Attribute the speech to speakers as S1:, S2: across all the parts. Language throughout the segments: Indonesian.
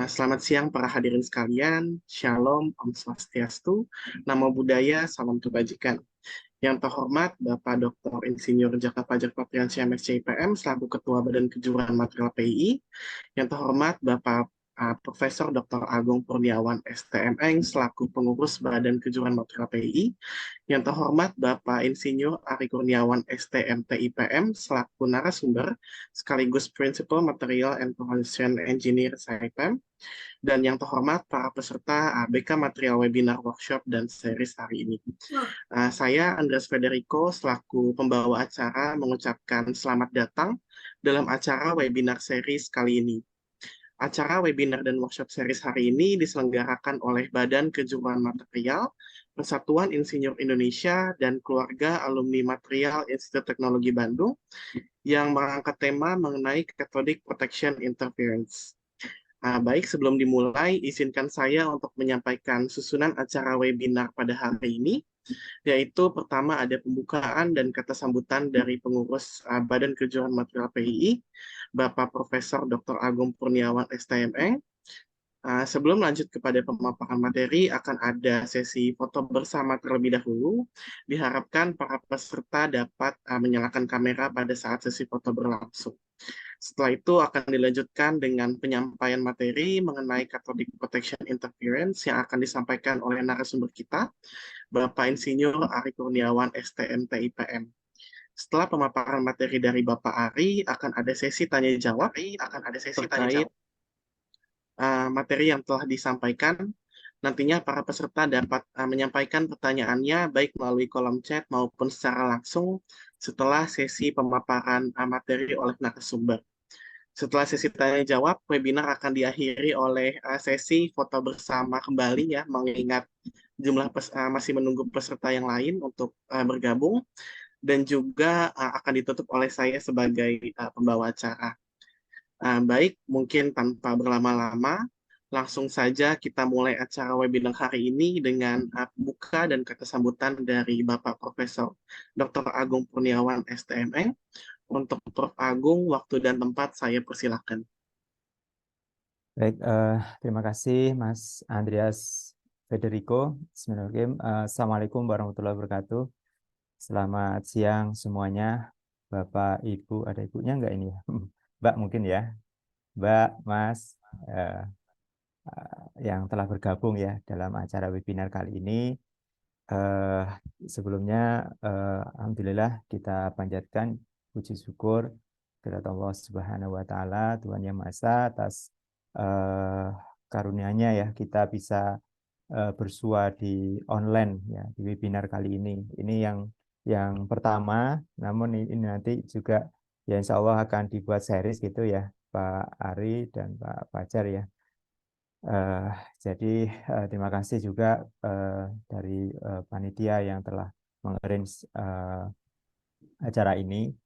S1: Selamat siang para hadirin sekalian, Shalom, Om Swastiastu, Namo Buddhaya, Salam Kebajikan. Yang terhormat Bapak Dr. Insinyur Jaka Fajar Patriansyah MSc selaku Ketua Badan Kejuruan Material PII. Yang terhormat Bapak Profesor Dr. Agung Kurniawan STMN selaku Pengurus Badan Kejuruan Material PII. Yang terhormat Bapak Insinyur Ari Kurniawan STMT IPM selaku narasumber sekaligus Principal Material and Production Engineer SAIPEM. Dan yang terhormat para peserta BK Material Webinar Workshop dan Series hari ini. Saya Andreas Federico selaku pembawa acara mengucapkan selamat datang dalam acara webinar series kali ini. Acara webinar dan workshop series hari ini diselenggarakan oleh Badan Kejuruan Material, Persatuan Insinyur Indonesia, dan keluarga alumni Material Institut Teknologi Bandung yang mengangkat tema mengenai cathodic protection interference. Baik, sebelum dimulai, izinkan saya untuk menyampaikan susunan acara webinar pada hari ini, yaitu pertama ada pembukaan dan kata sambutan dari pengurus Badan Kejuruan Material PII, Bapak Profesor Dr. Agung Kurniawan STME. Sebelum lanjut kepada pemaparan materi, akan ada sesi foto bersama terlebih dahulu. Diharapkan para peserta dapat menyalakan kamera pada saat sesi foto berlangsung. Setelah itu akan dilanjutkan dengan penyampaian materi mengenai cathodic protection interference yang akan disampaikan oleh narasumber kita, Bapak Insinyur Ari Kurniawan STMT IPM. Setelah pemaparan materi dari Bapak Ari, akan ada sesi tanya jawab terkait materi yang telah disampaikan. Nantinya para peserta dapat menyampaikan pertanyaannya baik melalui kolom chat maupun secara langsung setelah sesi pemaparan materi oleh narasumber. Setelah sesi tanya jawab, webinar akan diakhiri oleh sesi foto bersama kembali ya, mengingat jumlah masih menunggu peserta yang lain untuk bergabung, dan juga akan ditutup oleh saya sebagai pembawa acara. Baik, mungkin tanpa berlama-lama, langsung saja kita mulai acara webinar hari ini dengan buka dan kata sambutan dari Bapak Profesor Dr. Agung Kurniawan STMN. Untuk Prof. Agung, waktu dan tempat saya persilahkan.
S2: Baik, terima kasih Mas Andreas Federico. Bismillahirrahmanirrahim. Assalamualaikum warahmatullahi wabarakatuh. Selamat siang semuanya, Bapak, Ibu, ada ibunya enggak ini ya? Mbak mungkin ya, Mbak, Mas, yang telah bergabung ya dalam acara webinar kali ini. Sebelumnya, Alhamdulillah kita panjatkan puji syukur kepada Allah Subhanahu Wa Taala, Tuhan Yang Maha Esa, atas karunia-Nya ya kita bisa bersua di online ya di webinar kali ini. Ini yang pertama, namun ini nanti juga ya Insya Allah akan dibuat series gitu ya Pak Ari dan Pak Fajar ya. Jadi terima kasih juga dari panitia yang telah mengarrange acara ini.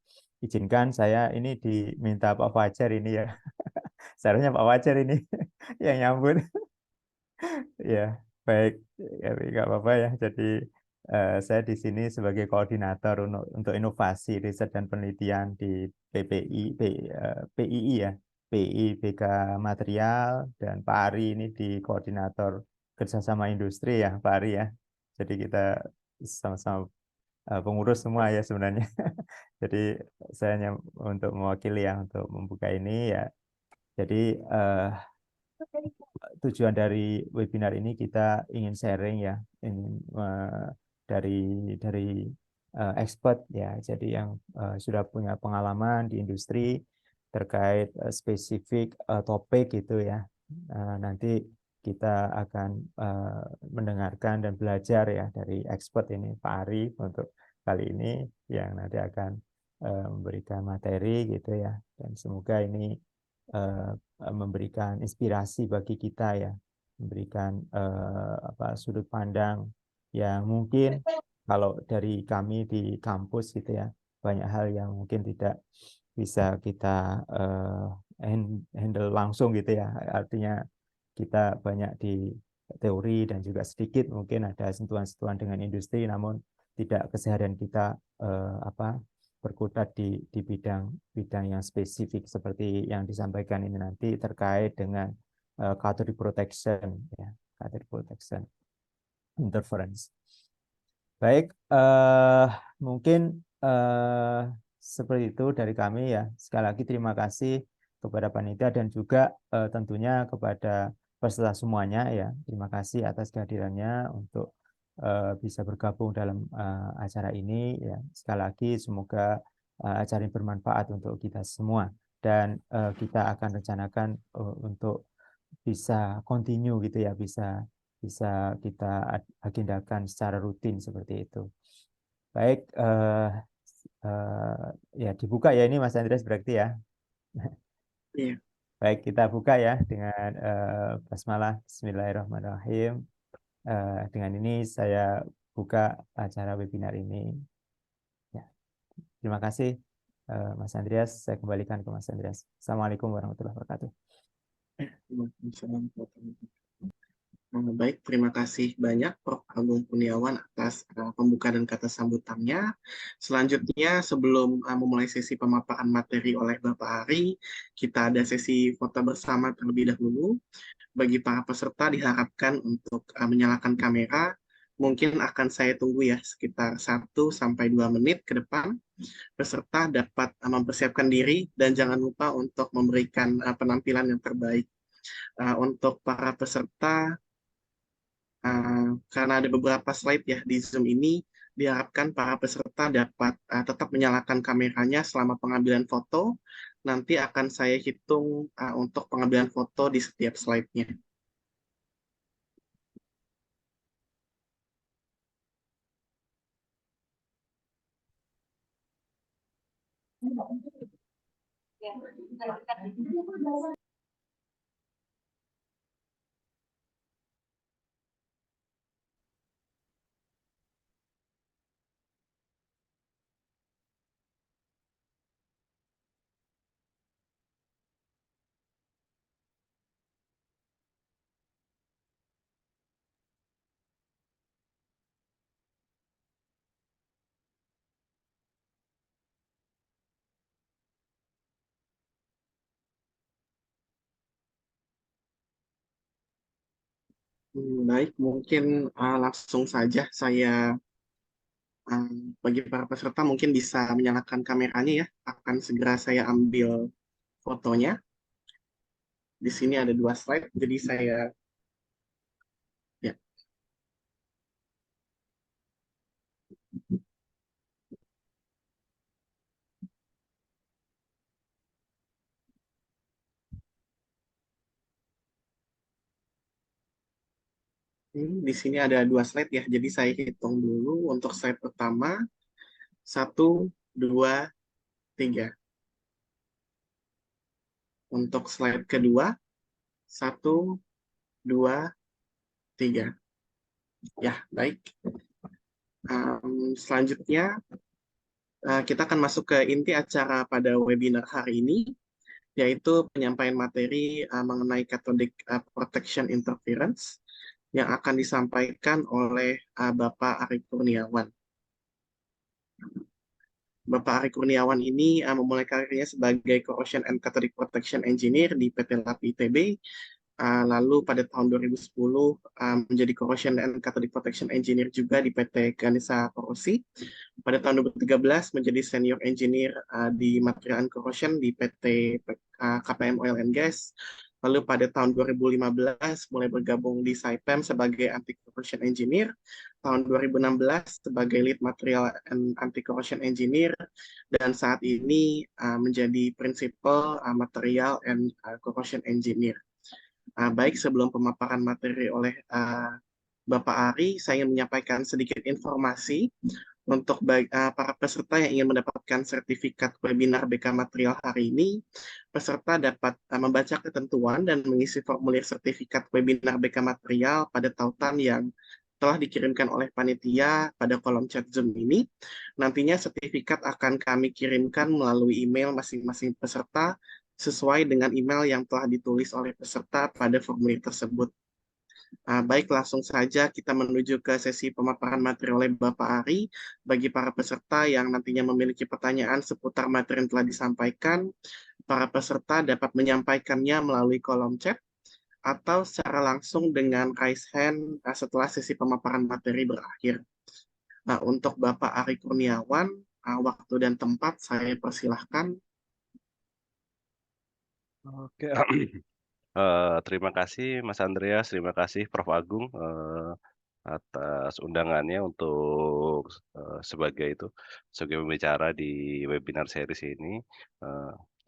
S2: Izinkan saya ini diminta Pak Fajar ini ya. Seharusnya Pak Fajar ini yang nyambut. Ya, baik. Ya, nggak apa-apa ya. Jadi saya di sini sebagai koordinator untuk inovasi riset dan penelitian di PII ya, PII BK Material, dan Pak Ari ini di koordinator kerjasama industri ya, Pak Ari ya. Jadi kita sama-sama pengurus semua ya sebenarnya. Jadi saya hanya untuk mewakili ya untuk membuka ini ya. Jadi tujuan dari webinar ini kita ingin sharing ya, ingin dari expert ya, jadi yang sudah punya pengalaman di industri terkait spesifik topik gitu ya. Nanti kita akan mendengarkan dan belajar ya dari expert ini Pak Ari untuk kali ini yang nanti akan memberikan materi gitu ya, dan semoga ini memberikan inspirasi bagi kita ya, memberikan sudut pandang yang mungkin kalau dari kami di kampus gitu ya, banyak hal yang mungkin tidak bisa kita handle langsung gitu ya, artinya kita banyak di teori dan juga sedikit mungkin ada sentuhan-sentuhan dengan industri, namun tidak keseharian kita berkutat di bidang yang spesifik seperti yang disampaikan ini nanti terkait dengan cathodic protection, ya, cathodic protection interference. Baik, mungkin seperti itu dari kami ya. Sekali lagi terima kasih kepada panitia dan juga tentunya kepada peserta semuanya ya. Terima kasih atas kehadirannya untuk bisa bergabung dalam acara ini ya. Sekali lagi semoga acara ini bermanfaat untuk kita semua dan kita akan rencanakan untuk bisa continue gitu ya, bisa kita agendakan secara rutin seperti itu. Baik, ya dibuka ya ini Mas Andreas berarti ya.
S1: Iya.
S2: Baik, kita buka ya dengan basmalah Bismillahirrahmanirrahim. Dengan ini saya buka acara webinar ini. Ya, terima kasih Mas Andreas. Saya kembalikan ke Mas Andreas. Assalamualaikum warahmatullahi wabarakatuh.
S1: Baik, terima kasih banyak Prof. Agung Kurniawan atas pembuka dan kata sambutannya. Selanjutnya, sebelum memulai sesi pemaparan materi oleh Bapak Ari, kita ada sesi foto bersama terlebih dahulu. Bagi para peserta diharapkan untuk menyalakan kamera. Mungkin akan saya tunggu ya sekitar 1-2 menit ke depan. Peserta dapat mempersiapkan diri dan jangan lupa untuk memberikan penampilan yang terbaik. Untuk para peserta, karena ada beberapa slide ya di Zoom ini, diharapkan para peserta dapat tetap menyalakan kameranya selama pengambilan foto. Nanti akan saya hitung untuk pengambilan foto di setiap slide-nya. Baik, mungkin langsung saja saya bagi para peserta mungkin bisa menyalakan kameranya ya. Akan segera saya ambil fotonya. Di sini ada 2 slide, jadi saya ya. Di sini ada 2 slide ya, jadi saya hitung dulu untuk slide pertama. 1, 2, 3. Untuk slide kedua, 1, 2, 3. Ya, baik. Selanjutnya, kita akan masuk ke inti acara pada webinar hari ini, yaitu penyampaian materi mengenai cathodic protection interference yang akan disampaikan oleh Bapak Ari Kurniawan. Bapak Ari Kurniawan ini memulai karirnya sebagai Corrosion and Cathodic Protection Engineer di PT LAP ITB. Lalu pada tahun 2010 menjadi Corrosion and Cathodic Protection Engineer juga di PT Ganesha Korosi. Pada tahun 2013 menjadi Senior Engineer di Material and Corrosion di PT KPM Oil and Gas. Lalu pada tahun 2015 mulai bergabung di Saipem sebagai Anti-Corrosion Engineer. Tahun 2016 sebagai Lead Material and Anti-Corrosion Engineer. Dan saat ini menjadi Principal Material and Corrosion Engineer. Baik, sebelum pemaparan materi oleh Bapak Ari, saya ingin menyampaikan sedikit informasi untuk para peserta yang ingin mendapatkan sertifikat webinar BK Material hari ini. Peserta dapat membaca ketentuan dan mengisi formulir sertifikat webinar BK Material pada tautan yang telah dikirimkan oleh panitia pada kolom chat Zoom ini. Nantinya sertifikat akan kami kirimkan melalui email masing-masing peserta sesuai dengan email yang telah ditulis oleh peserta pada formulir tersebut. Baik, langsung saja kita menuju ke sesi pemaparan materi oleh Bapak Ari. Bagi para peserta yang nantinya memiliki pertanyaan seputar materi yang telah disampaikan, para peserta dapat menyampaikannya melalui kolom chat atau secara langsung dengan raise hand setelah sesi pemaparan materi berakhir. Nah, untuk Bapak Ari Kurniawan, waktu dan tempat saya persilahkan.
S3: Oke, terima kasih Mas Andreas, terima kasih Prof. Agung atas undangannya untuk sebagai pembicara di webinar series ini.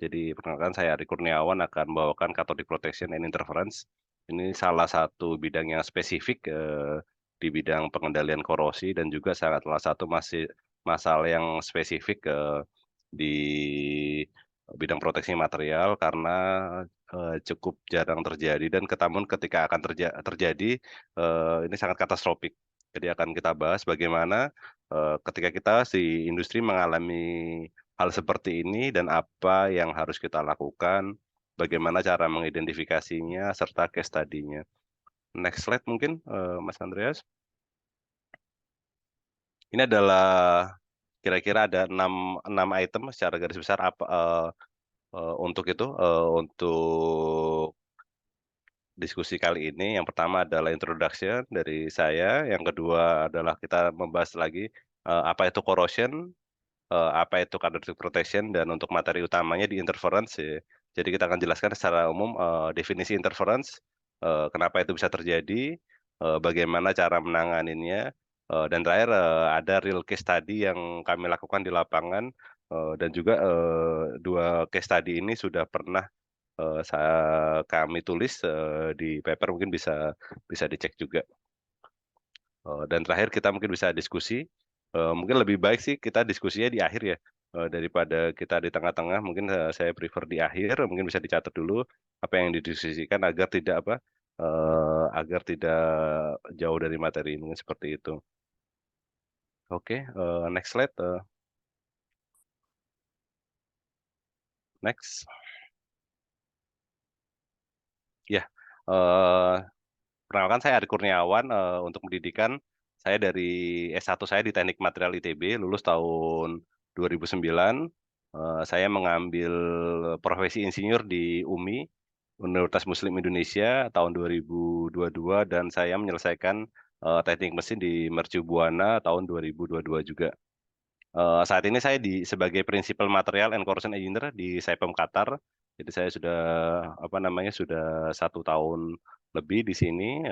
S3: Jadi perkenalkan, saya Ari Kurniawan akan membawakan Cathodic Protection and Interference. Ini salah satu bidang yang spesifik di bidang pengendalian korosi dan juga salah satu masalah yang spesifik di bidang proteksi material karena cukup jarang terjadi dan namun ketika akan terjadi ini sangat katastrofik. Jadi akan kita bahas bagaimana ketika kita di industri mengalami hal seperti ini dan apa yang harus kita lakukan, bagaimana cara mengidentifikasinya serta case study-nya. Next slide mungkin Mas Andreas. Ini adalah kira-kira ada 6 item secara garis besar untuk diskusi kali ini. Yang pertama adalah introduction dari saya, yang kedua adalah kita membahas lagi apa itu corrosion, apa itu cathodic protection, dan untuk materi utamanya di interference ya. Jadi kita akan jelaskan secara umum definisi interference, kenapa itu bisa terjadi, bagaimana cara menanganinya, dan terakhir ada real case study yang kami lakukan di lapangan, dan juga 2 case study ini sudah pernah kami tulis di paper, mungkin bisa dicek juga. Dan terakhir kita mungkin bisa diskusi. Mungkin lebih baik sih kita diskusinya di akhir ya, daripada kita di tengah-tengah. Mungkin saya prefer di akhir, mungkin bisa dicatat dulu apa yang didiskusikan agar tidak jauh dari materi, mungkin seperti itu. Oke, next slide. Next. Ya, perkenalkan saya Ari Kurniawan, untuk pendidikan saya dari S1 saya di Teknik Material ITB, lulus tahun 2009. Saya mengambil profesi insinyur di UMI, Universitas Muslim Indonesia tahun 2022, dan saya menyelesaikan teknik mesin di Mercu Buana tahun 2022 juga. Saat ini saya sebagai Principal Material and Corrosion Engineer di Saipem Qatar. Jadi saya sudah 1 tahun lebih di sini.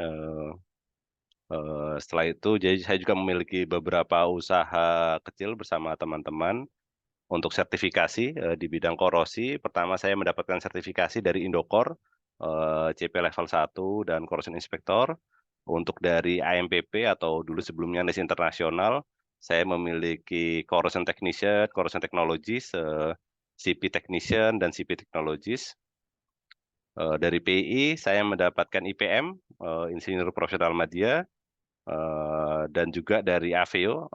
S3: Setelah itu, jadi saya juga memiliki beberapa usaha kecil bersama teman-teman untuk sertifikasi di bidang korosi. Pertama, saya mendapatkan sertifikasi dari Indocor, CP level 1 dan Corrosion Inspector. Untuk dari AMPP atau dulu sebelumnya NIS Internasional, saya memiliki Corrosion Technician, Corrosion Technologies, CP Technician, dan CP Technologies. Dari PI, saya mendapatkan IPM, Insinyur Profesional Madya, dan juga dari AFEO,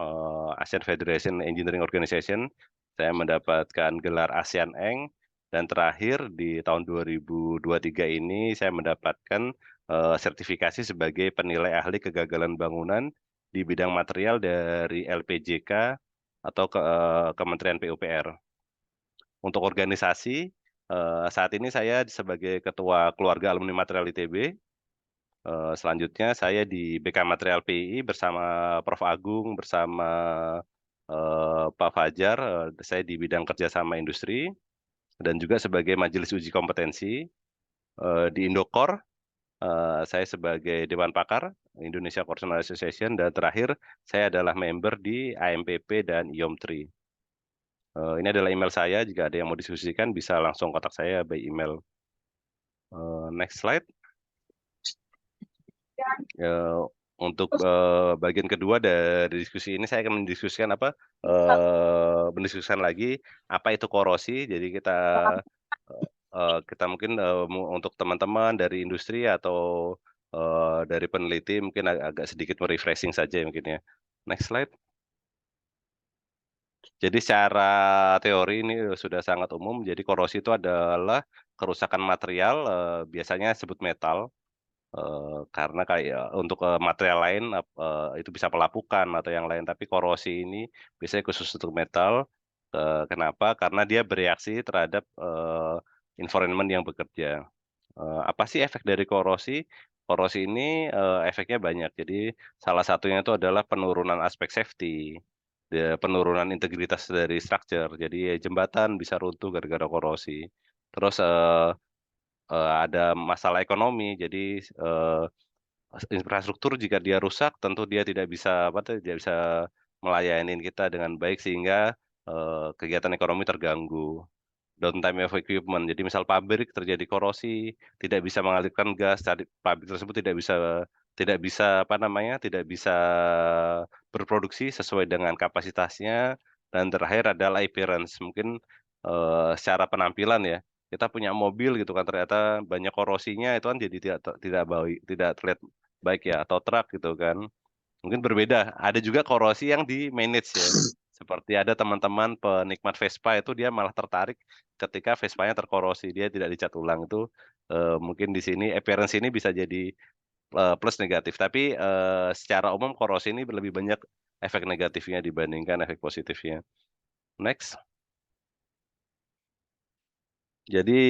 S3: Asian Federation Engineering Organization, saya mendapatkan gelar ASEAN Eng, dan terakhir di tahun 2023 ini saya mendapatkan sertifikasi sebagai penilai ahli kegagalan bangunan di bidang material dari LPJK atau Kementerian PUPR. Untuk organisasi, saat ini saya sebagai Ketua Keluarga Alumni Material ITB. Selanjutnya saya di BK Material PI bersama Prof. Agung, bersama Pak Fajar, saya di bidang kerjasama industri, dan juga sebagai majelis uji kompetensi. Di Indocor, saya sebagai Dewan Pakar Indonesia Corrosion Association, dan terakhir saya adalah member di AMPP dan IOM3. Ini adalah email saya, jika ada yang mau diskusikan bisa langsung kontak saya by email. Next slide. Untuk bagian kedua dari diskusi ini saya akan mendiskusikan lagi apa itu korosi. Jadi kita mungkin untuk teman-teman dari industri atau dari peneliti mungkin agak sedikit merefreshing saja mungkin ya. Next slide. Jadi secara teori ini sudah sangat umum. Jadi korosi itu adalah kerusakan material, biasanya sebut metal, Karena kayak untuk material lain itu bisa pelapukan atau yang lain, tapi korosi ini biasanya khusus untuk metal. Kenapa? Karena dia bereaksi terhadap environment yang bekerja. Apa sih efek dari korosi? Korosi ini efeknya banyak. Jadi salah satunya itu adalah penurunan aspek safety, penurunan integritas dari structure. Jadi jembatan bisa runtuh gara-gara korosi. Terus ada masalah ekonomi. Jadi infrastruktur jika dia rusak, tentu dia tidak bisa tidak bisa melayani kita dengan baik sehingga kegiatan ekonomi terganggu. Downtime of equipment. Jadi misal pabrik terjadi korosi, tidak bisa mengalirkan gas, pabrik tersebut tidak bisa berproduksi sesuai dengan kapasitasnya. Dan terakhir adalah appearance. Mungkin secara penampilan ya, kita punya mobil gitu kan ternyata banyak korosinya itu kan jadi tidak terlihat baik ya, atau truk gitu kan. Mungkin berbeda, ada juga korosi yang di-manage ya. Seperti ada teman-teman penikmat Vespa itu dia malah tertarik ketika Vespanya terkorosi, dia tidak dicat ulang itu, mungkin di sini appearance ini bisa jadi, plus negatif. Tapi, secara umum korosi ini lebih banyak efek negatifnya dibandingkan efek positifnya. Next. Jadi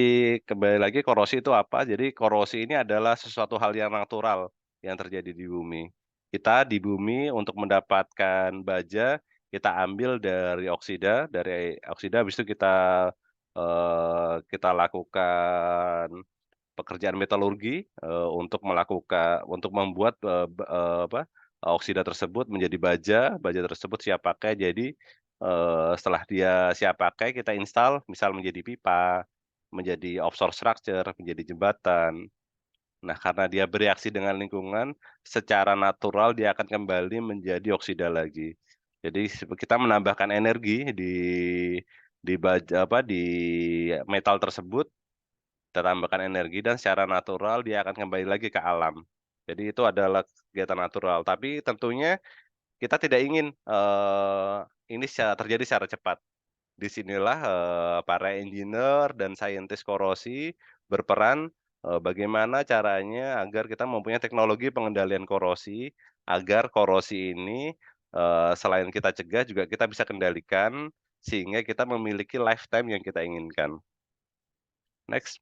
S3: kembali lagi korosi itu apa? Jadi korosi ini adalah sesuatu hal yang natural yang terjadi di bumi. Kita di bumi untuk mendapatkan baja, kita ambil dari oksida habis itu kita lakukan pekerjaan metalurgi, untuk membuat, oksida tersebut menjadi baja, baja tersebut siap pakai. Jadi, setelah dia siap pakai kita install misal menjadi pipa, menjadi offshore structure, menjadi jembatan. Nah, karena dia bereaksi dengan lingkungan, secara natural dia akan kembali menjadi oksida lagi. Jadi kita menambahkan energi di metal tersebut, kita tambahkan energi dan secara natural dia akan kembali lagi ke alam. Jadi itu adalah kegiatan natural, tapi tentunya kita tidak ingin, ini terjadi secara cepat. Di sinilah, para engineer dan saintis korosi berperan, bagaimana caranya agar kita mempunyai teknologi pengendalian korosi, agar korosi ini, selain kita cegah juga kita bisa kendalikan, sehingga kita memiliki lifetime yang kita inginkan. Next.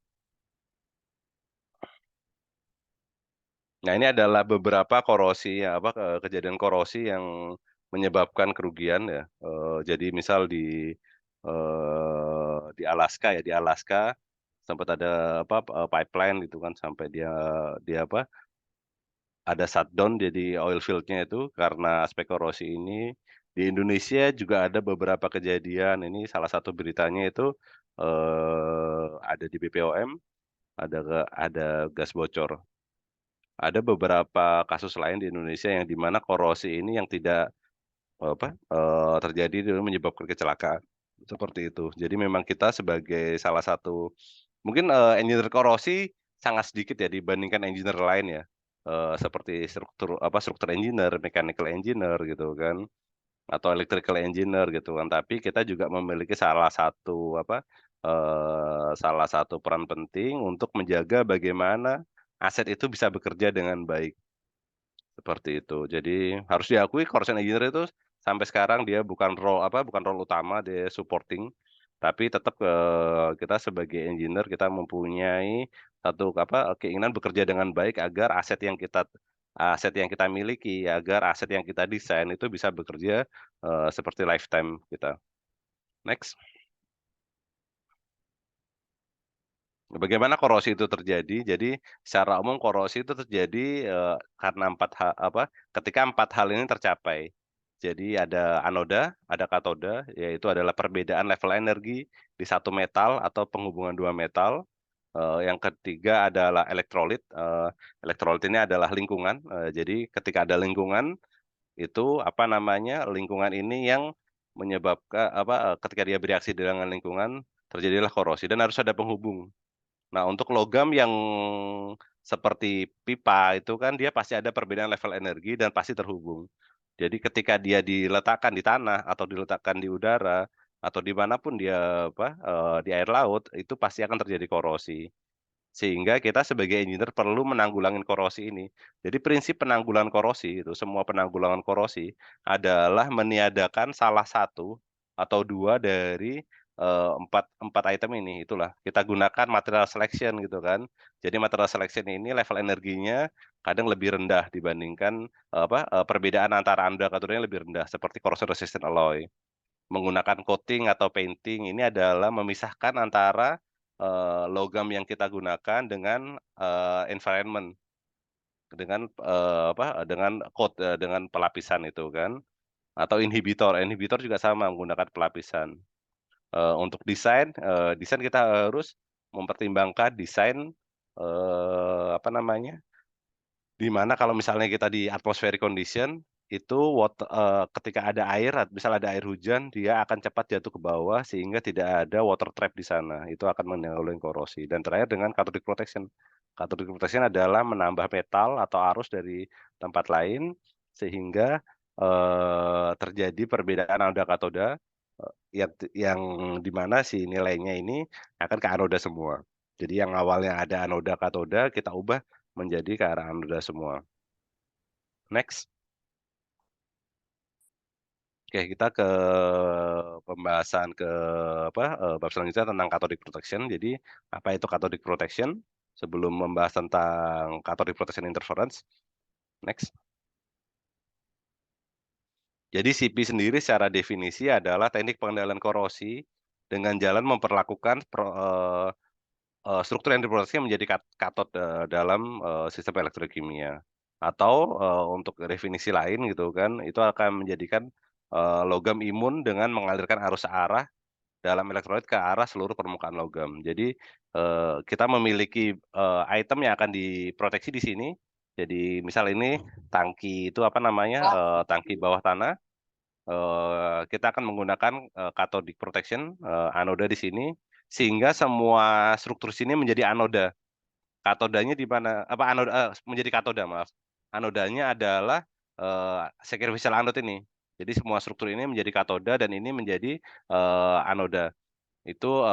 S3: Nah, ini adalah beberapa korosi, kejadian korosi yang menyebabkan kerugian ya, jadi misal di Alaska ya, di Alaska sempat ada pipeline gitu kan sampai dia dia apa, ada shutdown jadi oil field-nya itu karena aspek korosi ini. Di Indonesia juga ada beberapa kejadian, ini salah satu beritanya itu, ada di BPOM, ada gas bocor. Ada beberapa kasus lain di Indonesia yang di mana korosi ini yang tidak, terjadi dan menyebabkan kecelakaan, seperti itu. Jadi memang kita sebagai salah satu mungkin, engineer korosi sangat sedikit ya dibandingkan engineer lain ya, seperti struktur engineer, mechanical engineer gitu kan, atau electrical engineer gitu kan. Tapi kita juga memiliki salah satu peran penting untuk menjaga bagaimana aset itu bisa bekerja dengan baik, seperti itu. Jadi harus diakui corrosion engineer itu sampai sekarang dia bukan role utama, dia supporting, tapi tetap, kita sebagai engineer kita mempunyai keinginan bekerja dengan baik agar aset yang kita miliki, agar aset yang kita desain itu bisa bekerja, seperti lifetime kita. Next. Bagaimana korosi itu terjadi? Jadi secara umum korosi itu terjadi, karena ketika 4 hal ini tercapai. Jadi ada anoda, ada katoda, yaitu adalah perbedaan level energi di satu metal atau penghubungan 2 metal. Yang ketiga adalah elektrolit, elektrolit ini adalah lingkungan, jadi ketika ada lingkungan, itu lingkungan ini yang menyebabkan ketika dia bereaksi dengan lingkungan, terjadilah korosi dan harus ada penghubung. Nah, untuk logam yang seperti pipa itu kan dia pasti ada perbedaan level energi dan pasti terhubung. Jadi ketika dia diletakkan di tanah atau diletakkan di udara atau dimanapun dia di air laut itu pasti akan terjadi korosi. Sehingga kita sebagai engineer perlu menanggulangi korosi ini. Jadi prinsip penanggulangan korosi itu, semua penanggulangan korosi adalah meniadakan salah satu atau dua dari empat item ini. Itulah kita gunakan material selection gitu kan. Jadi material selection ini level energinya kadang lebih rendah dibandingkan perbedaan antara anoda katodanya lebih rendah seperti corrosion resistant alloy. Menggunakan coating atau painting ini adalah memisahkan antara logam yang kita gunakan dengan environment, dengan dengan pelapisan itu kan, atau inhibitor. Inhibitor juga sama menggunakan pelapisan. Untuk desain kita harus mempertimbangkan desain di mana kalau misalnya kita di atmospheric condition itu ketika ada air, misal ada air hujan, dia akan cepat jatuh ke bawah sehingga tidak ada water trap di sana. Itu akan menanggulangi korosi. Dan terakhir dengan cathodic protection. Cathodic protection adalah menambah metal atau arus dari tempat lain sehingga terjadi perbedaan anoda katoda yang di mana si nilainya ini akan ke anoda semua. Jadi yang awalnya ada anoda katoda kita ubah menjadi ke arah anoda semua. Next. Oke, kita ke pembahasan bab selanjutnya tentang cathodic protection. Jadi, apa itu cathodic protection? Sebelum membahas tentang cathodic protection interference. Next. Jadi CP sendiri secara definisi adalah teknik pengendalian korosi dengan jalan memperlakukan struktur yang diproteksi menjadi katode dalam sistem elektrokimia. Atau untuk definisi lain gitu kan, itu akan menjadikan logam imun dengan mengalirkan arus arah dalam elektrolit ke arah seluruh permukaan logam. Jadi kita memiliki item yang akan diproteksi di sini. Jadi misal ini tangki itu tangki bawah tanah. Kita akan menggunakan cathodic protection anoda di sini sehingga semua struktur sini menjadi anoda. Katodanya di mana menjadi katoda, maaf. Anodanya adalah sacrificial anode ini. Jadi semua struktur ini menjadi katoda dan ini menjadi anoda. Itu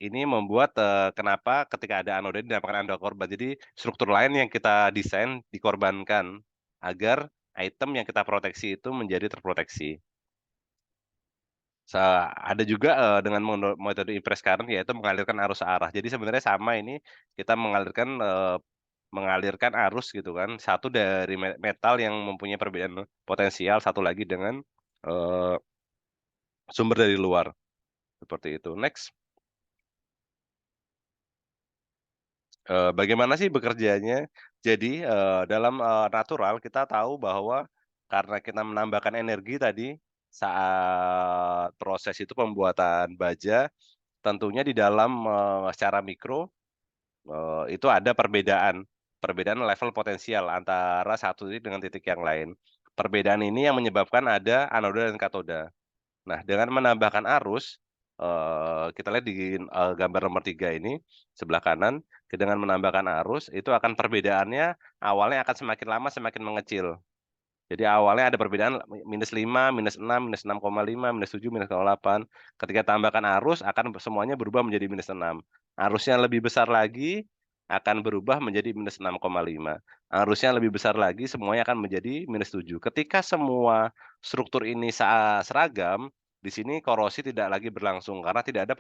S3: ini membuat kenapa ketika ada anoda ini dinamakan anoda korban. Jadi struktur lain yang kita desain dikorbankan agar item yang kita proteksi itu menjadi terproteksi. Ada juga dengan metode impress current yaitu mengalirkan arus arah. Jadi sebenarnya sama ini kita mengalirkan arus gitu kan. Satu dari metal yang mempunyai perbedaan potensial, satu lagi dengan sumber dari luar. Seperti itu. Next. Bagaimana sih bekerjanya? Jadi dalam natural kita tahu bahwa karena kita menambahkan energi tadi saat proses itu pembuatan baja, tentunya di dalam secara mikro itu ada perbedaan level potensial antara satu titik dengan titik yang lain. Perbedaan ini yang menyebabkan ada anoda dan katoda. Nah, dengan menambahkan arus, kita lihat di gambar nomor 3 ini, sebelah kanan, dengan menambahkan arus, itu akan perbedaannya awalnya akan semakin lama semakin mengecil. Jadi awalnya ada perbedaan -5, -6, -6,5, -7, -8. Ketika tambahkan arus, akan semuanya berubah menjadi -6. Arusnya lebih besar lagi, akan berubah menjadi -6,5. Arusnya lebih besar lagi, semuanya akan menjadi -7. Ketika semua struktur ini seragam, di sini korosi tidak lagi berlangsung karena tidak ada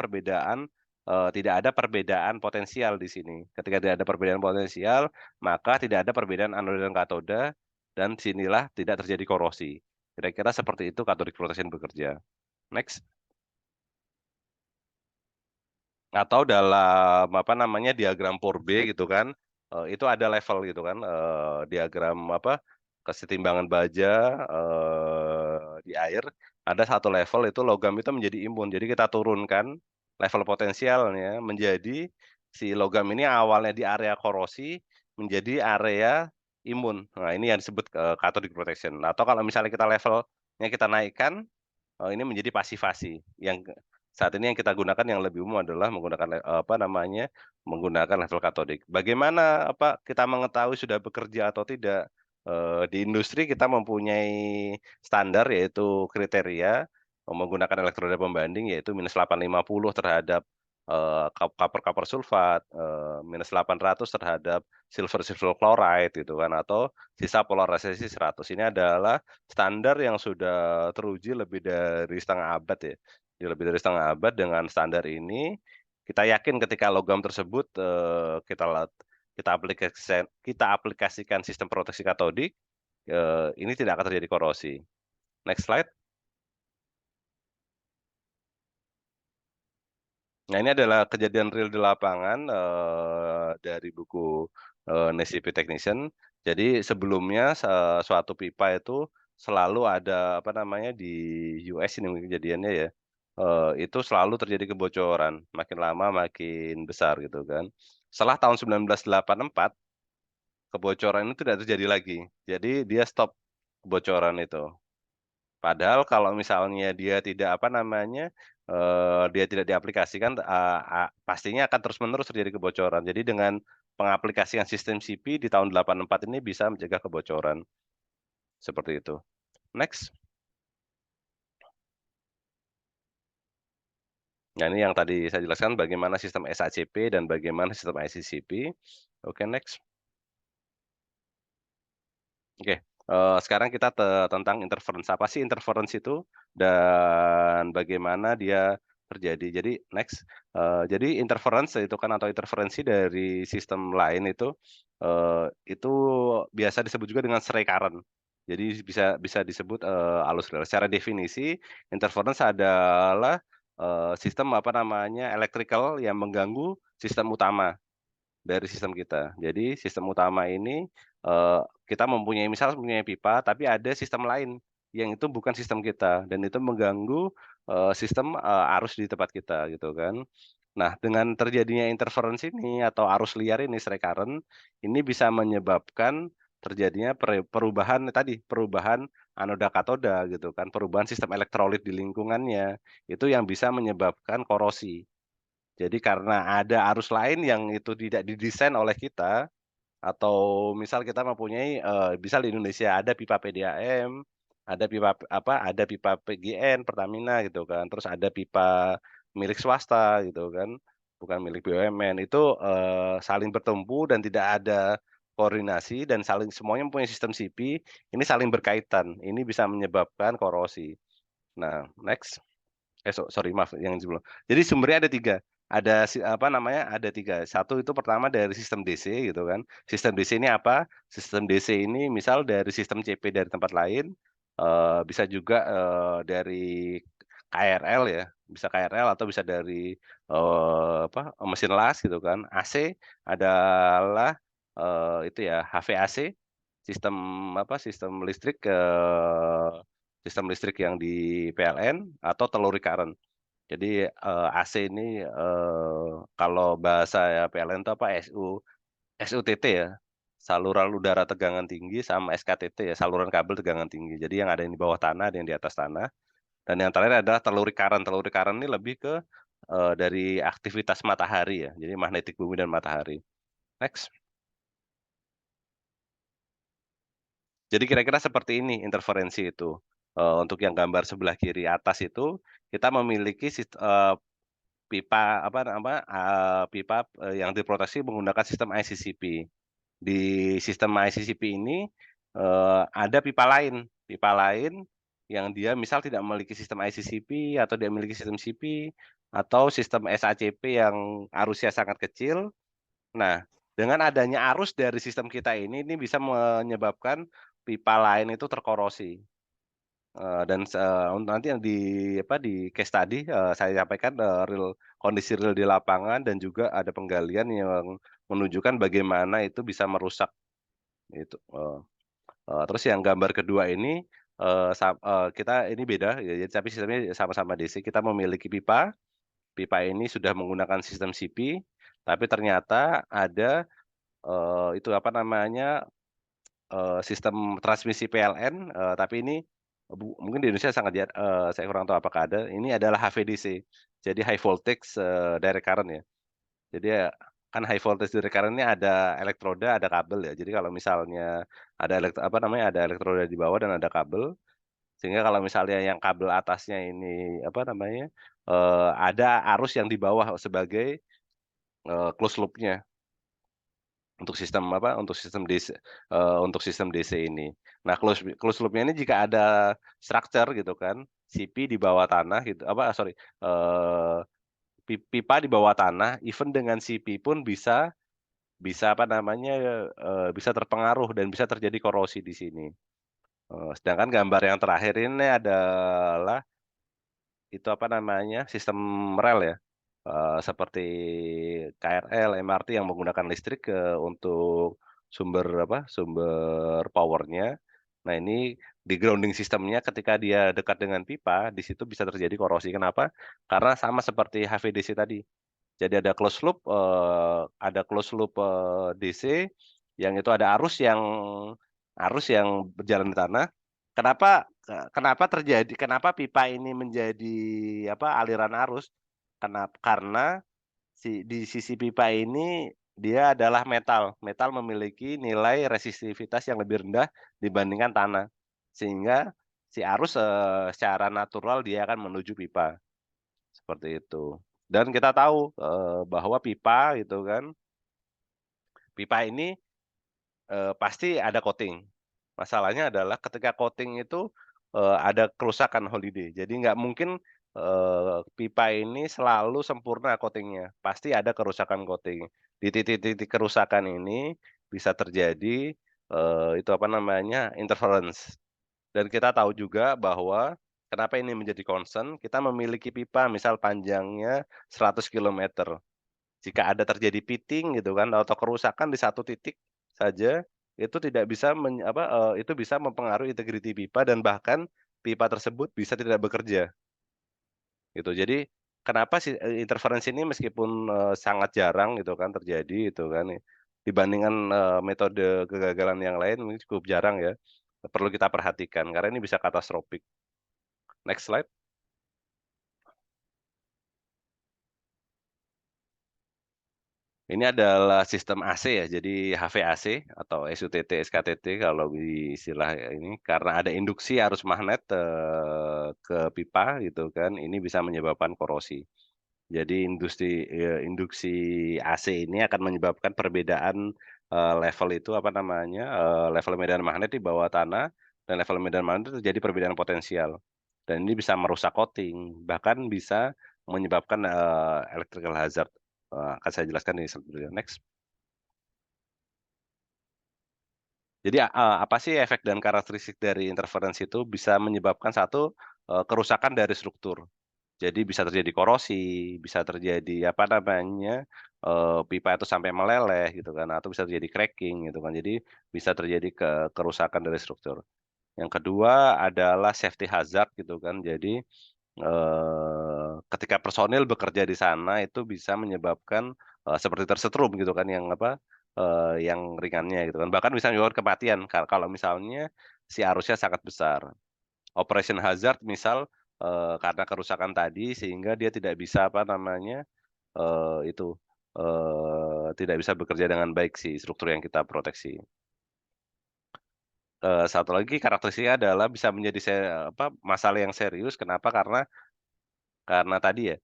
S3: perbedaan potensial di sini. Ketika tidak ada perbedaan potensial, maka tidak ada perbedaan anoda dan katoda, dan sinilah tidak terjadi korosi. Kira-kira seperti itu cathodic protection bekerja. Next. Atau dalam diagram Pourbaix gitu kan, itu ada level gitu kan, diagram kesetimbangan baja di air, ada satu level itu logam itu menjadi imun. Jadi kita turunkan level potensialnya menjadi si logam ini awalnya di area korosi menjadi area imun. Nah, ini yang disebut cathodic protection. Atau kalau misalnya kita levelnya kita naikkan, ini menjadi pasifasi. Yang saat ini yang kita gunakan yang lebih umum adalah menggunakan menggunakan level katodik. Bagaimana kita mengetahui sudah bekerja atau tidak? Di industri kita mempunyai standar yaitu kriteria menggunakan elektroda pembanding yaitu -850 terhadap copper sulfat, minus 800 terhadap silver chloride gitu kan, atau sisa polarisasi 100. Ini adalah standar yang sudah teruji lebih dari setengah abad ya. Lebih dari setengah abad dengan standar ini, kita yakin ketika logam tersebut, kita aplikasikan sistem proteksi katodik, ini tidak akan terjadi korosi. Next slide. Nah, ini adalah kejadian real di lapangan, dari buku, Necessity Technician. Jadi sebelumnya suatu pipa itu selalu ada, apa namanya, di US ini mungkin kejadiannya ya, itu selalu terjadi kebocoran, makin lama makin besar gitu kan. Setelah tahun 1984, kebocoran itu tidak terjadi lagi. Jadi dia stop kebocoran itu. Padahal kalau misalnya dia tidak, apa namanya, dia tidak diaplikasikan, pastinya akan terus-menerus terjadi kebocoran. Jadi dengan pengaplikasian sistem CP di tahun 84 ini bisa mencegah kebocoran, seperti itu. Next. Nah, ini yang tadi saya jelaskan bagaimana sistem SACP dan bagaimana sistem ICCP. Oke, next. Oke, sekarang kita tentang interference. Apa sih interference itu dan bagaimana dia terjadi. Jadi next, jadi interference itu kan atau interferensi dari sistem lain itu biasa disebut juga dengan stray current. Jadi bisa bisa disebut, arus rel. Secara definisi interference adalah, sistem apa namanya, electrical yang mengganggu sistem utama dari sistem kita. Jadi sistem utama ini, kita mempunyai pipa, tapi ada sistem lain yang itu bukan sistem kita dan itu mengganggu, sistem, arus di tempat kita gitu kan. Nah, dengan terjadinya interference ini atau arus liar ini, stray current, ini bisa menyebabkan terjadinya perubahan tadi, perubahan anoda katoda gitu kan, perubahan sistem elektrolit di lingkungannya, itu yang bisa menyebabkan korosi. Jadi karena ada arus lain yang itu tidak didesain oleh kita, atau misal kita mempunyai, misal di Indonesia ada pipa PDAM, ada pipa ada pipa PGN, Pertamina gitu kan, terus ada pipa milik swasta gitu kan, bukan milik BUMN. Itu, saling bertumpu dan tidak ada koordinasi dan semuanya mempunyai sistem CP, ini saling berkaitan, ini bisa menyebabkan korosi. Nah, next. Sorry maaf yang sebelum. Jadi sumbernya ada 3, ada apa namanya, ada 3. Satu itu pertama dari sistem DC gitu kan. Sistem DC ini apa? Sistem DC ini misal dari sistem CP dari tempat lain, bisa juga, dari KRL ya, bisa KRL atau bisa dari, mesin las gitu kan. AC adalah, itu ya HVAC, sistem sistem listrik yang di PLN atau telur recurrent. Jadi, AC ini, kalau bahasa ya PLN itu apa, SUTT ya, saluran udara tegangan tinggi, sama SKTT ya, saluran kabel tegangan tinggi. Jadi yang ada yang di bawah tanah, ada yang di atas tanah, dan yang terakhir adalah telur recurrent. Telur recurrent ini lebih ke, dari aktivitas matahari ya, jadi magnetik bumi dan matahari. Next. Jadi kira-kira seperti ini interferensi itu. Untuk yang gambar sebelah kiri atas itu, kita memiliki pipa pipa, yang diproteksi menggunakan sistem ICCP. Di sistem ICCP ini, ada pipa lain yang dia misal tidak memiliki sistem ICCP atau dia memiliki sistem CP atau sistem SACP yang arusnya sangat kecil. Nah, dengan adanya arus dari sistem kita ini bisa menyebabkan pipa lain itu terkorosi. Dan nanti yang di case tadi, saya sampaikan, kondisi real di lapangan dan juga ada penggalian yang menunjukkan bagaimana itu bisa merusak itu, terus yang gambar kedua ini, kita ini beda ya, tapi sistemnya sama-sama DC. Kita memiliki pipa, pipa ini sudah menggunakan sistem CP, tapi ternyata ada, itu apa namanya, sistem transmisi PLN, tapi ini mungkin di Indonesia sangat saya kurang tahu apakah ada, ini adalah HVDC. Jadi high voltage, direct current ya. Jadi ya kan high voltage direct current ini ada elektroda, ada kabel ya. Jadi kalau misalnya ada ada elektroda di bawah dan ada kabel, Sehingga kalau misalnya yang kabel atasnya ini apa namanya ada arus yang di bawah sebagai close loop-nya untuk sistem apa untuk sistem DC ini. Nah, close loop-nya ini jika ada structure gitu kan, CP di bawah tanah gitu apa sorry eh, pipa di bawah tanah, even dengan CP pun bisa bisa apa namanya bisa terpengaruh dan bisa terjadi korosi di sini. Sedangkan gambar yang terakhir ini adalah itu apa namanya sistem rel ya. Seperti KRL, MRT yang menggunakan listrik untuk sumber powernya. Nah, ini di grounding sistemnya ketika dia dekat dengan pipa, di situ bisa terjadi korosi. Kenapa? Karena sama seperti HVDC tadi. Jadi ada close loop DC yang itu ada arus yang berjalan di tanah. Kenapa pipa ini menjadi aliran arus? Karena di sisi pipa ini dia adalah metal. Metal memiliki nilai resistivitas yang lebih rendah dibandingkan tanah. Sehingga si arus secara natural dia akan menuju pipa. Seperti itu. Dan kita tahu bahwa pipa gitu kan, pipa ini pasti ada coating. Masalahnya adalah ketika coating itu ada kerusakan holiday. Jadi nggak mungkin pipa ini selalu sempurna coatingnya. Pasti ada kerusakan coating. Di titik-titik kerusakan ini bisa terjadi itu apa namanya interference. Dan kita tahu juga bahwa kenapa ini menjadi concern, kita memiliki pipa misal panjangnya 100 kilometer. Jika ada terjadi pitting gitu kan atau kerusakan di satu titik saja, itu tidak bisa itu bisa mempengaruhi integriti pipa dan bahkan pipa tersebut bisa tidak bekerja, gitu. Jadi kenapa sih, interferensi ini meskipun sangat jarang gitu kan terjadi gitu kan, dibandingkan metode kegagalan yang lain ini cukup jarang ya, perlu kita perhatikan karena ini bisa katastrofik. Next slide. Ini adalah sistem AC ya, jadi HVAC atau SUTT, SKTT kalau di istilah ini, karena ada induksi arus magnet ke pipa gitu kan, ini bisa menyebabkan korosi. Jadi induksi AC ini akan menyebabkan perbedaan level itu apa namanya, level medan magnet di bawah tanah dan level medan magnet terjadi perbedaan potensial. Dan ini bisa merusak coating, bahkan bisa menyebabkan electrical hazard. Akan saya jelaskan di slide berikutnya, next. Jadi, apa sih efek dan karakteristik dari interferensi itu bisa menyebabkan satu, kerusakan dari struktur. Jadi bisa terjadi korosi, bisa terjadi apa namanya, pipa itu sampai meleleh gitu kan, atau bisa terjadi cracking gitu kan. Jadi bisa terjadi kerusakan dari struktur. Yang kedua adalah safety hazard gitu kan. Jadi ketika personil bekerja di sana itu bisa menyebabkan, seperti tersetrum gitu kan yang ringannya gitu kan, bahkan bisa menyebabkan kematian kalau misalnya si arusnya sangat besar. Operation hazard misal, karena kerusakan tadi sehingga dia tidak bisa apa namanya, tidak bisa bekerja dengan baik si struktur yang kita proteksi. Satu lagi karakteristiknya adalah bisa menjadi masalah yang serius, kenapa? Karena tadi ya,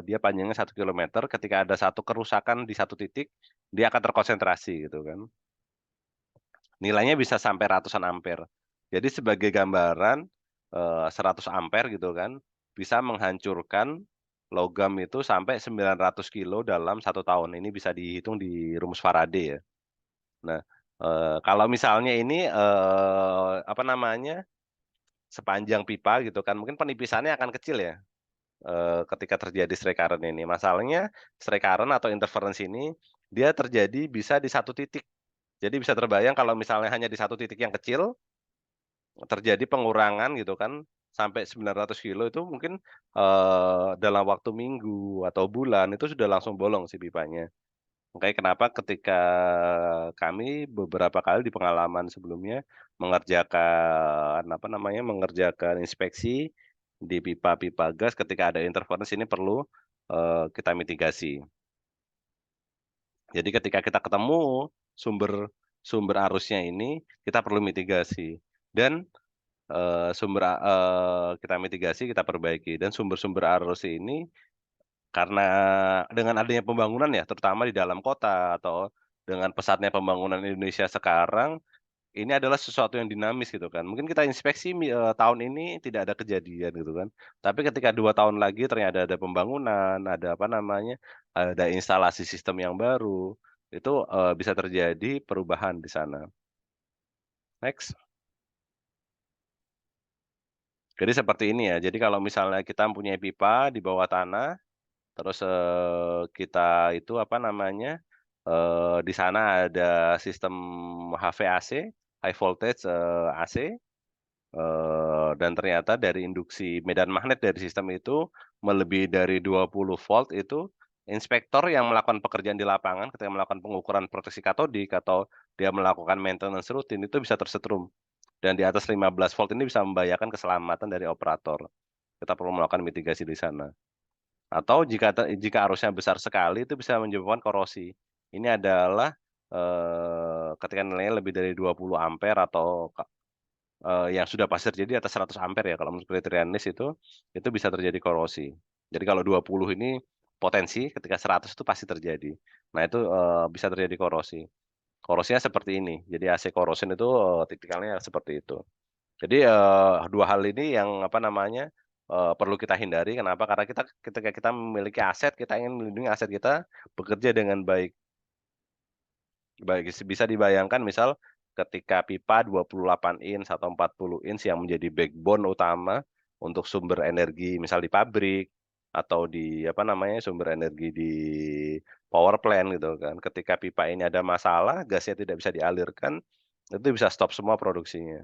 S3: dia panjangnya 1 kilometer, ketika ada satu kerusakan di satu titik, dia akan terkonsentrasi gitu kan. Nilainya bisa sampai ratusan ampere. Jadi sebagai gambaran, 100 ampere gitu kan, bisa menghancurkan logam itu sampai 900 kilo dalam 1 tahun. Ini bisa dihitung di rumus Faraday ya. Nah, kalau misalnya ini, apa namanya, sepanjang pipa gitu kan, mungkin penipisannya akan kecil ya, ketika terjadi strike current ini. Masalahnya strike current atau interference ini, dia terjadi bisa di satu titik. Jadi bisa terbayang kalau misalnya hanya di satu titik yang kecil, terjadi pengurangan gitu kan, sampai 900 kilo itu mungkin, dalam waktu minggu atau bulan, itu sudah langsung bolong si pipanya. Makanya kenapa ketika kami beberapa kali di pengalaman sebelumnya mengerjakan inspeksi di pipa-pipa gas ketika ada interference ini perlu, kita mitigasi. Jadi ketika kita ketemu sumber sumber arusnya ini kita perlu mitigasi, dan kita mitigasi, kita perbaiki, dan sumber-sumber arus ini karena dengan adanya pembangunan ya, terutama di dalam kota atau dengan pesatnya pembangunan Indonesia sekarang, ini adalah sesuatu yang dinamis gitu kan. Mungkin kita inspeksi tahun ini tidak ada kejadian gitu kan. Tapi ketika 2 tahun lagi ternyata ada pembangunan, ada apa namanya, ada instalasi sistem yang baru, itu, bisa terjadi perubahan di sana. Next. Jadi seperti ini ya, jadi kalau misalnya kita mempunyai pipa di bawah tanah, terus, kita itu apa namanya, di sana ada sistem HVAC, high voltage, AC. Dan ternyata dari induksi medan magnet dari sistem itu melebihi dari 20 volt itu, inspektor yang melakukan pekerjaan di lapangan ketika melakukan pengukuran proteksi katodik atau dia melakukan maintenance rutin itu bisa tersetrum. Dan di atas 15 volt ini bisa membahayakan keselamatan dari operator. Kita perlu melakukan mitigasi di sana. Atau jika arusnya besar sekali itu bisa menyebabkan korosi. Ini adalah, ketika nilainya lebih dari 20 ampere atau yang sudah pasti terjadi di atas 100 ampere ya, kalau menurut kriteria NIS itu bisa terjadi korosi. Jadi kalau 20 ini potensi, ketika 100 itu pasti terjadi. Nah itu, bisa terjadi korosi. Korosinya seperti ini, jadi AC corrosion itu, tipikalnya seperti itu. Jadi, 2 hal ini yang apa namanya, perlu kita hindari, kenapa? Karena ketika kita memiliki aset, kita ingin melindungi aset kita bekerja dengan baik. Bisa dibayangkan misal ketika pipa 28 inch atau 40 inch yang menjadi backbone utama untuk sumber energi misal di pabrik atau di apa namanya, sumber energi di power plant gitu kan. Ketika pipa ini ada masalah, gasnya tidak bisa dialirkan, itu bisa stop semua produksinya.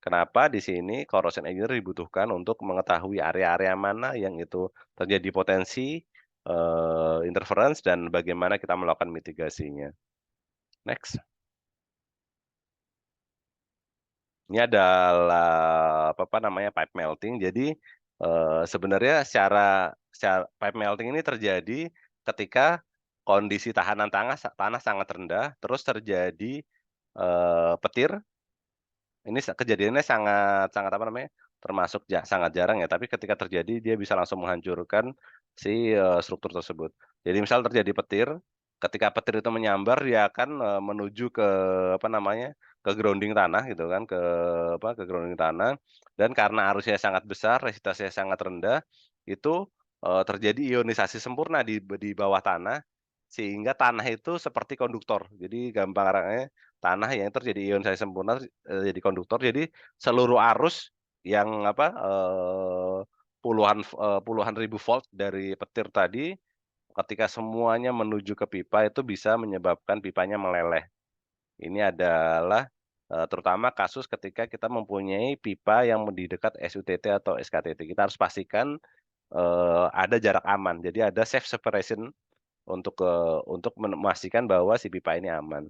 S3: Kenapa di sini corrosion engineer dibutuhkan untuk mengetahui area-area mana yang itu terjadi potensi, interference dan bagaimana kita melakukan mitigasinya. Next. Ini adalah apa namanya, pipe melting. Jadi, sebenarnya secara pipe melting ini terjadi ketika kondisi tahanan tanah sangat rendah, terus terjadi, petir. Ini kejadiannya sangat sangat apa namanya, termasuk sangat jarang ya, tapi ketika terjadi dia bisa langsung menghancurkan si, struktur tersebut. Jadi misal terjadi petir, ketika petir itu menyambar dia akan, menuju ke apa namanya, ke grounding tanah gitu kan, ke grounding tanah, dan karena arusnya sangat besar, resistansinya sangat rendah, itu, terjadi ionisasi sempurna di bawah tanah, sehingga tanah itu seperti konduktor. Jadi gampangannya tanah yang terjadi ionisasi sempurna, jadi konduktor, jadi seluruh arus yang apa, puluhan ribu volt dari petir tadi, ketika semuanya menuju ke pipa itu bisa menyebabkan pipanya meleleh. Ini adalah, terutama kasus ketika kita mempunyai pipa yang di dekat SUTT atau SKTT. Kita harus pastikan, ada jarak aman, jadi ada safe separation untuk memastikan bahwa si pipa ini aman.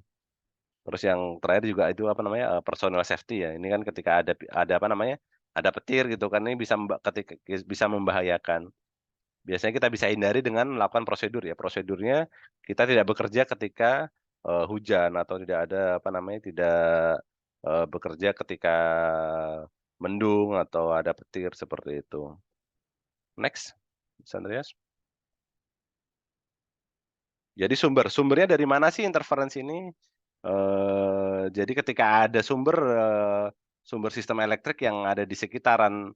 S3: Terus yang terakhir juga itu apa namanya, personal safety ya. Ini kan ketika ada apa namanya, ada petir gitu kan, ini bisa membahayakan. Biasanya kita bisa hindari dengan melakukan prosedur ya. Prosedurnya kita tidak bekerja ketika, hujan atau tidak ada apa namanya, tidak, bekerja ketika mendung atau ada petir seperti itu. Next, Mas Andreas. Jadi sumbernya dari mana sih interference ini? Jadi ketika ada sumber sistem elektrik yang ada di sekitaran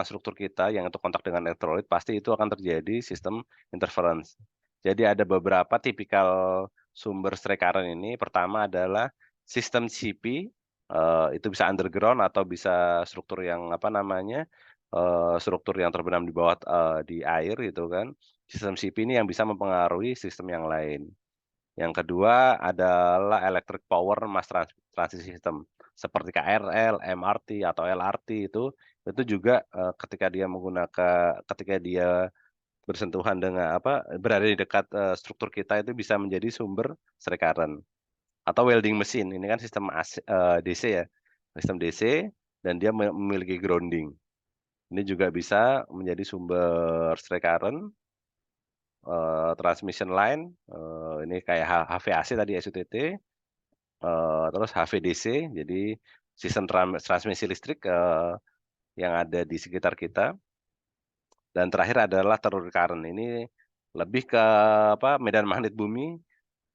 S3: struktur kita yang itu kontak dengan elektrolit, pasti itu akan terjadi sistem interference. Jadi ada beberapa tipikal sumber strike current ini. Pertama adalah sistem CP, itu bisa underground atau bisa struktur yang apa namanya, struktur yang terbenam di bawah, di air gitu kan. Sistem CP ini yang bisa mempengaruhi sistem yang lain. Yang kedua adalah electric power mass transit system seperti KRL, MRT atau LRT itu juga, ketika dia bersentuhan dengan berada di dekat, struktur kita itu bisa menjadi sumber strike current. Atau welding mesin, ini kan sistem DC ya, sistem DC dan dia memiliki grounding. Ini juga bisa menjadi sumber strike current. transmission line, ini kayak HVAC tadi SUTT, terus HVDC, jadi sistem transmisi listrik yang ada di sekitar kita. Dan terakhir adalah telluric current. Ini lebih ke medan magnet bumi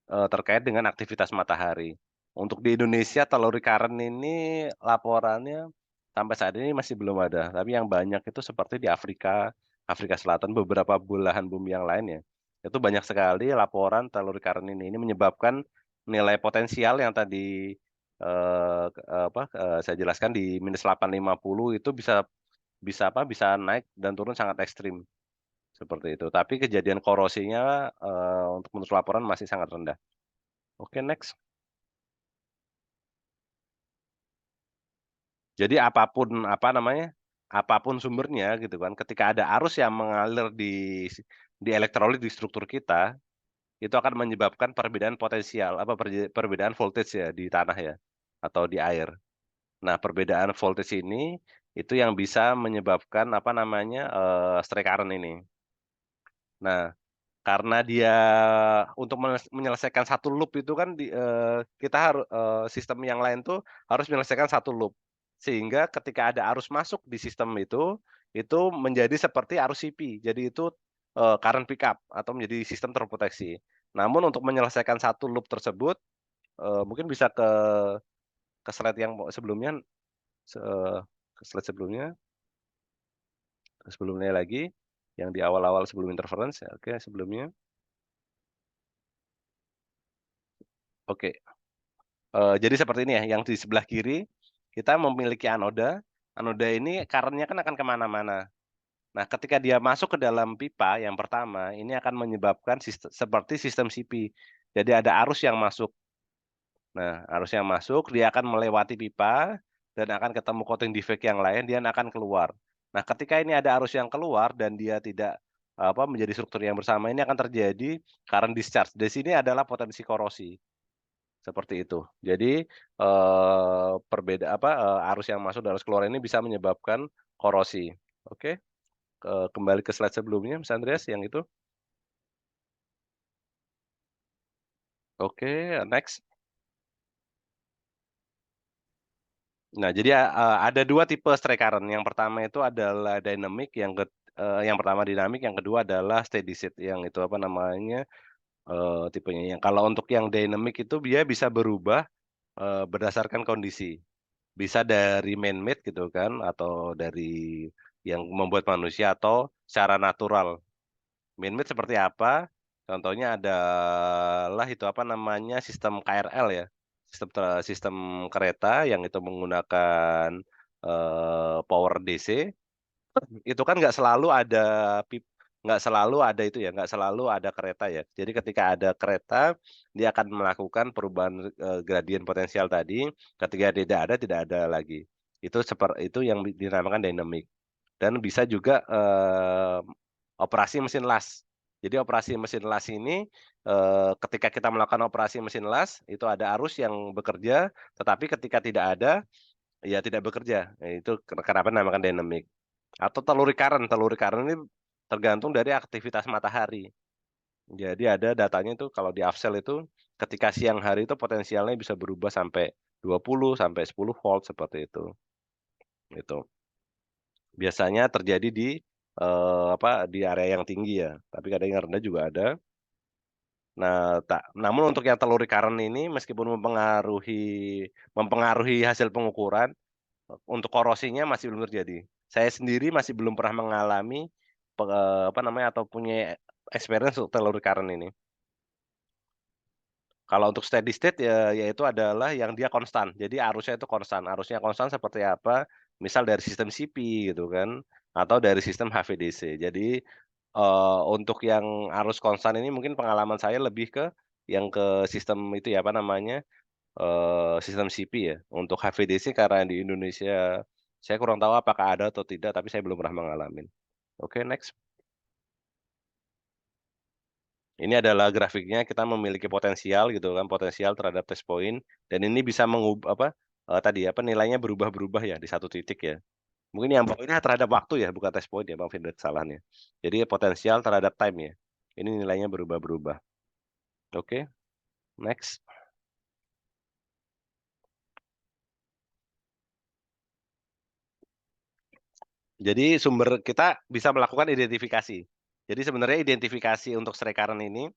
S3: terkait dengan aktivitas matahari. Untuk di Indonesia telluric current ini laporannya sampai saat ini masih belum ada. Tapi yang banyak itu seperti di Afrika Selatan, beberapa belahan bumi yang lainnya. Itu banyak sekali laporan telluric current ini. Ini menyebabkan nilai potensial yang tadi saya jelaskan di -850 itu bisa naik dan turun sangat ekstrim seperti itu. Tapi kejadian korosinya untuk menurut laporan masih sangat rendah. Oke, next. Jadi apapun sumbernya gitu kan, ketika ada arus yang mengalir di elektrolit di struktur kita, itu akan menyebabkan perbedaan potensial, perbedaan voltage ya di tanah ya, atau di air. Nah, perbedaan voltage ini itu yang bisa menyebabkan strike current ini. Nah, karena dia untuk menyelesaikan satu loop itu kan kita harus sistem yang lain tuh harus menyelesaikan satu loop. Sehingga ketika ada arus masuk di sistem itu menjadi seperti arus CP. Jadi itu current pickup atau menjadi sistem terproteksi. Namun untuk menyelesaikan satu loop tersebut mungkin bisa ke slide yang sebelumnya, ke slide sebelumnya lagi yang di awal-awal sebelum interference. Oke, sebelumnya. Oke. Jadi seperti ini ya, yang di sebelah kiri kita memiliki anoda. Anoda ini current-nya kan akan kemana-mana. Nah, ketika dia masuk ke dalam pipa yang pertama, ini akan menyebabkan seperti sistem CP. Jadi ada arus yang masuk. Nah, arus yang masuk, dia akan melewati pipa dan akan ketemu coating defect yang lain, dia akan keluar. Nah, ketika ini ada arus yang keluar dan dia tidak menjadi struktur yang bersama, ini akan terjadi current discharge. Di sini adalah potensi korosi. Seperti itu. Jadi arus yang masuk dan arus keluar ini bisa menyebabkan korosi. Oke, kembali ke slide sebelumnya, Mas Andreas, yang itu. Oke, next. Nah, jadi ada dua tipe strike current. Yang pertama itu adalah dynamic, yang pertama dinamik, yang kedua adalah steady state. Yang itu tipenya. Yang kalau untuk yang dynamic itu dia bisa berubah berdasarkan kondisi. Bisa dari man-made gitu kan, atau dari yang membuat manusia, atau secara natural. Man-made seperti apa? Contohnya adalah sistem KRL ya, sistem kereta yang itu menggunakan power DC. Itu kan nggak selalu ada kereta ya. Jadi ketika ada kereta, dia akan melakukan perubahan gradien potensial tadi. Ketika tidak ada lagi. Itu yang dinamakan dynamic. Dan bisa juga operasi mesin las. Jadi operasi mesin las ini ketika kita melakukan operasi mesin las, itu ada arus yang bekerja, tetapi ketika tidak ada, ya tidak bekerja. Nah, itu kenapa dinamakan dynamic. Atau telluric current ini tergantung dari aktivitas matahari. Jadi ada datanya itu kalau di Afcel itu ketika siang hari itu potensialnya bisa berubah sampai 20 sampai 10 volt seperti itu. Itu. Biasanya terjadi di area yang tinggi ya, tapi kadang yang rendah juga ada. Nah, namun untuk yang telluric current ini meskipun mempengaruhi hasil pengukuran, untuk korosinya masih belum terjadi. Saya sendiri masih belum pernah mengalami atau punya experience untuk telluric current ini. Kalau untuk steady state ya yaitu adalah yang dia konstan. Jadi arusnya itu konstan. Arusnya konstan seperti apa? Misal dari sistem CP gitu kan, atau dari sistem HVDC. Jadi untuk yang arus konstan ini mungkin pengalaman saya lebih ke sistem itu ya sistem CP ya. Untuk HVDC karena di Indonesia saya kurang tahu apakah ada atau tidak, tapi saya belum pernah mengalami. Oke, next. Ini adalah grafiknya, kita memiliki potensial gitu kan, potensial terhadap test point, dan ini bisa mengubah nilainya berubah-berubah ya di satu titik ya. Mungkin yang bawah ini terhadap waktu ya, bukan test point ya, Bang Firdaus kesalahannya. Jadi potensial terhadap time ya. ini nilainya berubah-berubah. Oke, next. Jadi sumber kita bisa melakukan identifikasi. Jadi sebenarnya identifikasi untuk Srekaran ini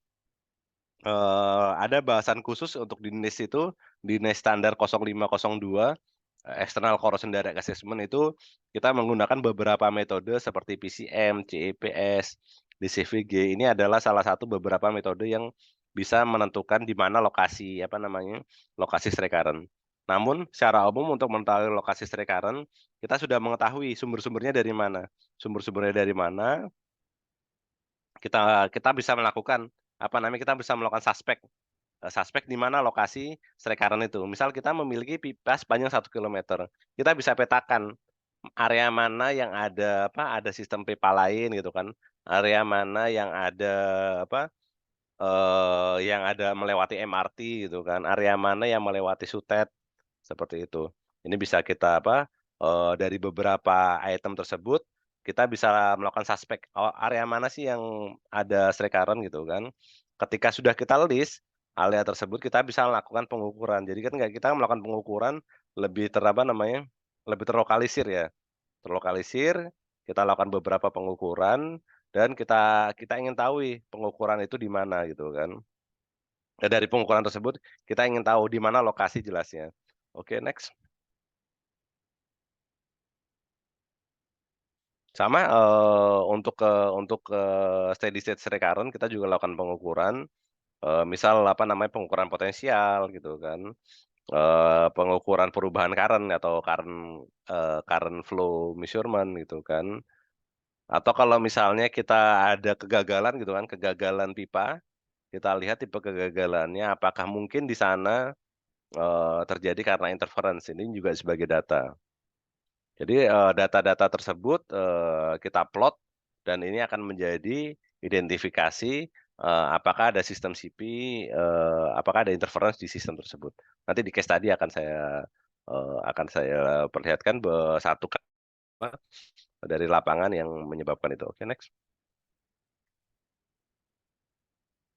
S3: ada bahasan khusus untuk di NIST itu, di NIST standar 0502, external corrosion direct assessment itu kita menggunakan beberapa metode seperti PCM, CEPS, DCVG. Ini adalah salah satu beberapa metode yang bisa menentukan di mana lokasi lokasi Srekaran. Namun secara umum untuk mengetahui lokasi Srekaran, kita sudah mengetahui sumber-sumbernya dari mana. Sumber-sumbernya dari mana, kita bisa melakukan kita bisa melakukan suspek di mana lokasi Srekaran itu. Misal kita memiliki pipa sepanjang 1 kilometer, kita bisa petakan area mana yang ada sistem pipa lain gitu kan, area mana yang ada yang ada melewati MRT gitu kan, area mana yang melewati SUTET, seperti itu. Ini bisa kita dari beberapa item tersebut, kita bisa melakukan suspek, area mana sih yang ada Srekaran gitu kan. Ketika sudah kita list area tersebut, kita bisa melakukan pengukuran. Jadi kan kita melakukan pengukuran lebih lebih terlokalisir ya. Terlokalisir, kita lakukan beberapa pengukuran dan kita ingin tahu pengukuran itu di mana gitu kan. Dari pengukuran tersebut kita ingin tahu di mana lokasi jelasnya. Oke, next. Sama, untuk steady state Srekaran kita juga lakukan pengukuran, misal pengukuran potensial gitu kan, pengukuran perubahan current atau current flow measurement gitu kan. Atau kalau misalnya kita ada kegagalan gitu kan, kegagalan pipa, kita lihat tipe kegagalannya apakah mungkin di sana, terjadi karena interference, ini juga sebagai data. Jadi, data-data tersebut, kita plot dan ini akan menjadi identifikasi, apakah ada sistem CP, apakah ada interference di sistem tersebut. Nanti di case tadi akan saya perlihatkan satu dari lapangan yang menyebabkan itu. Oke, next.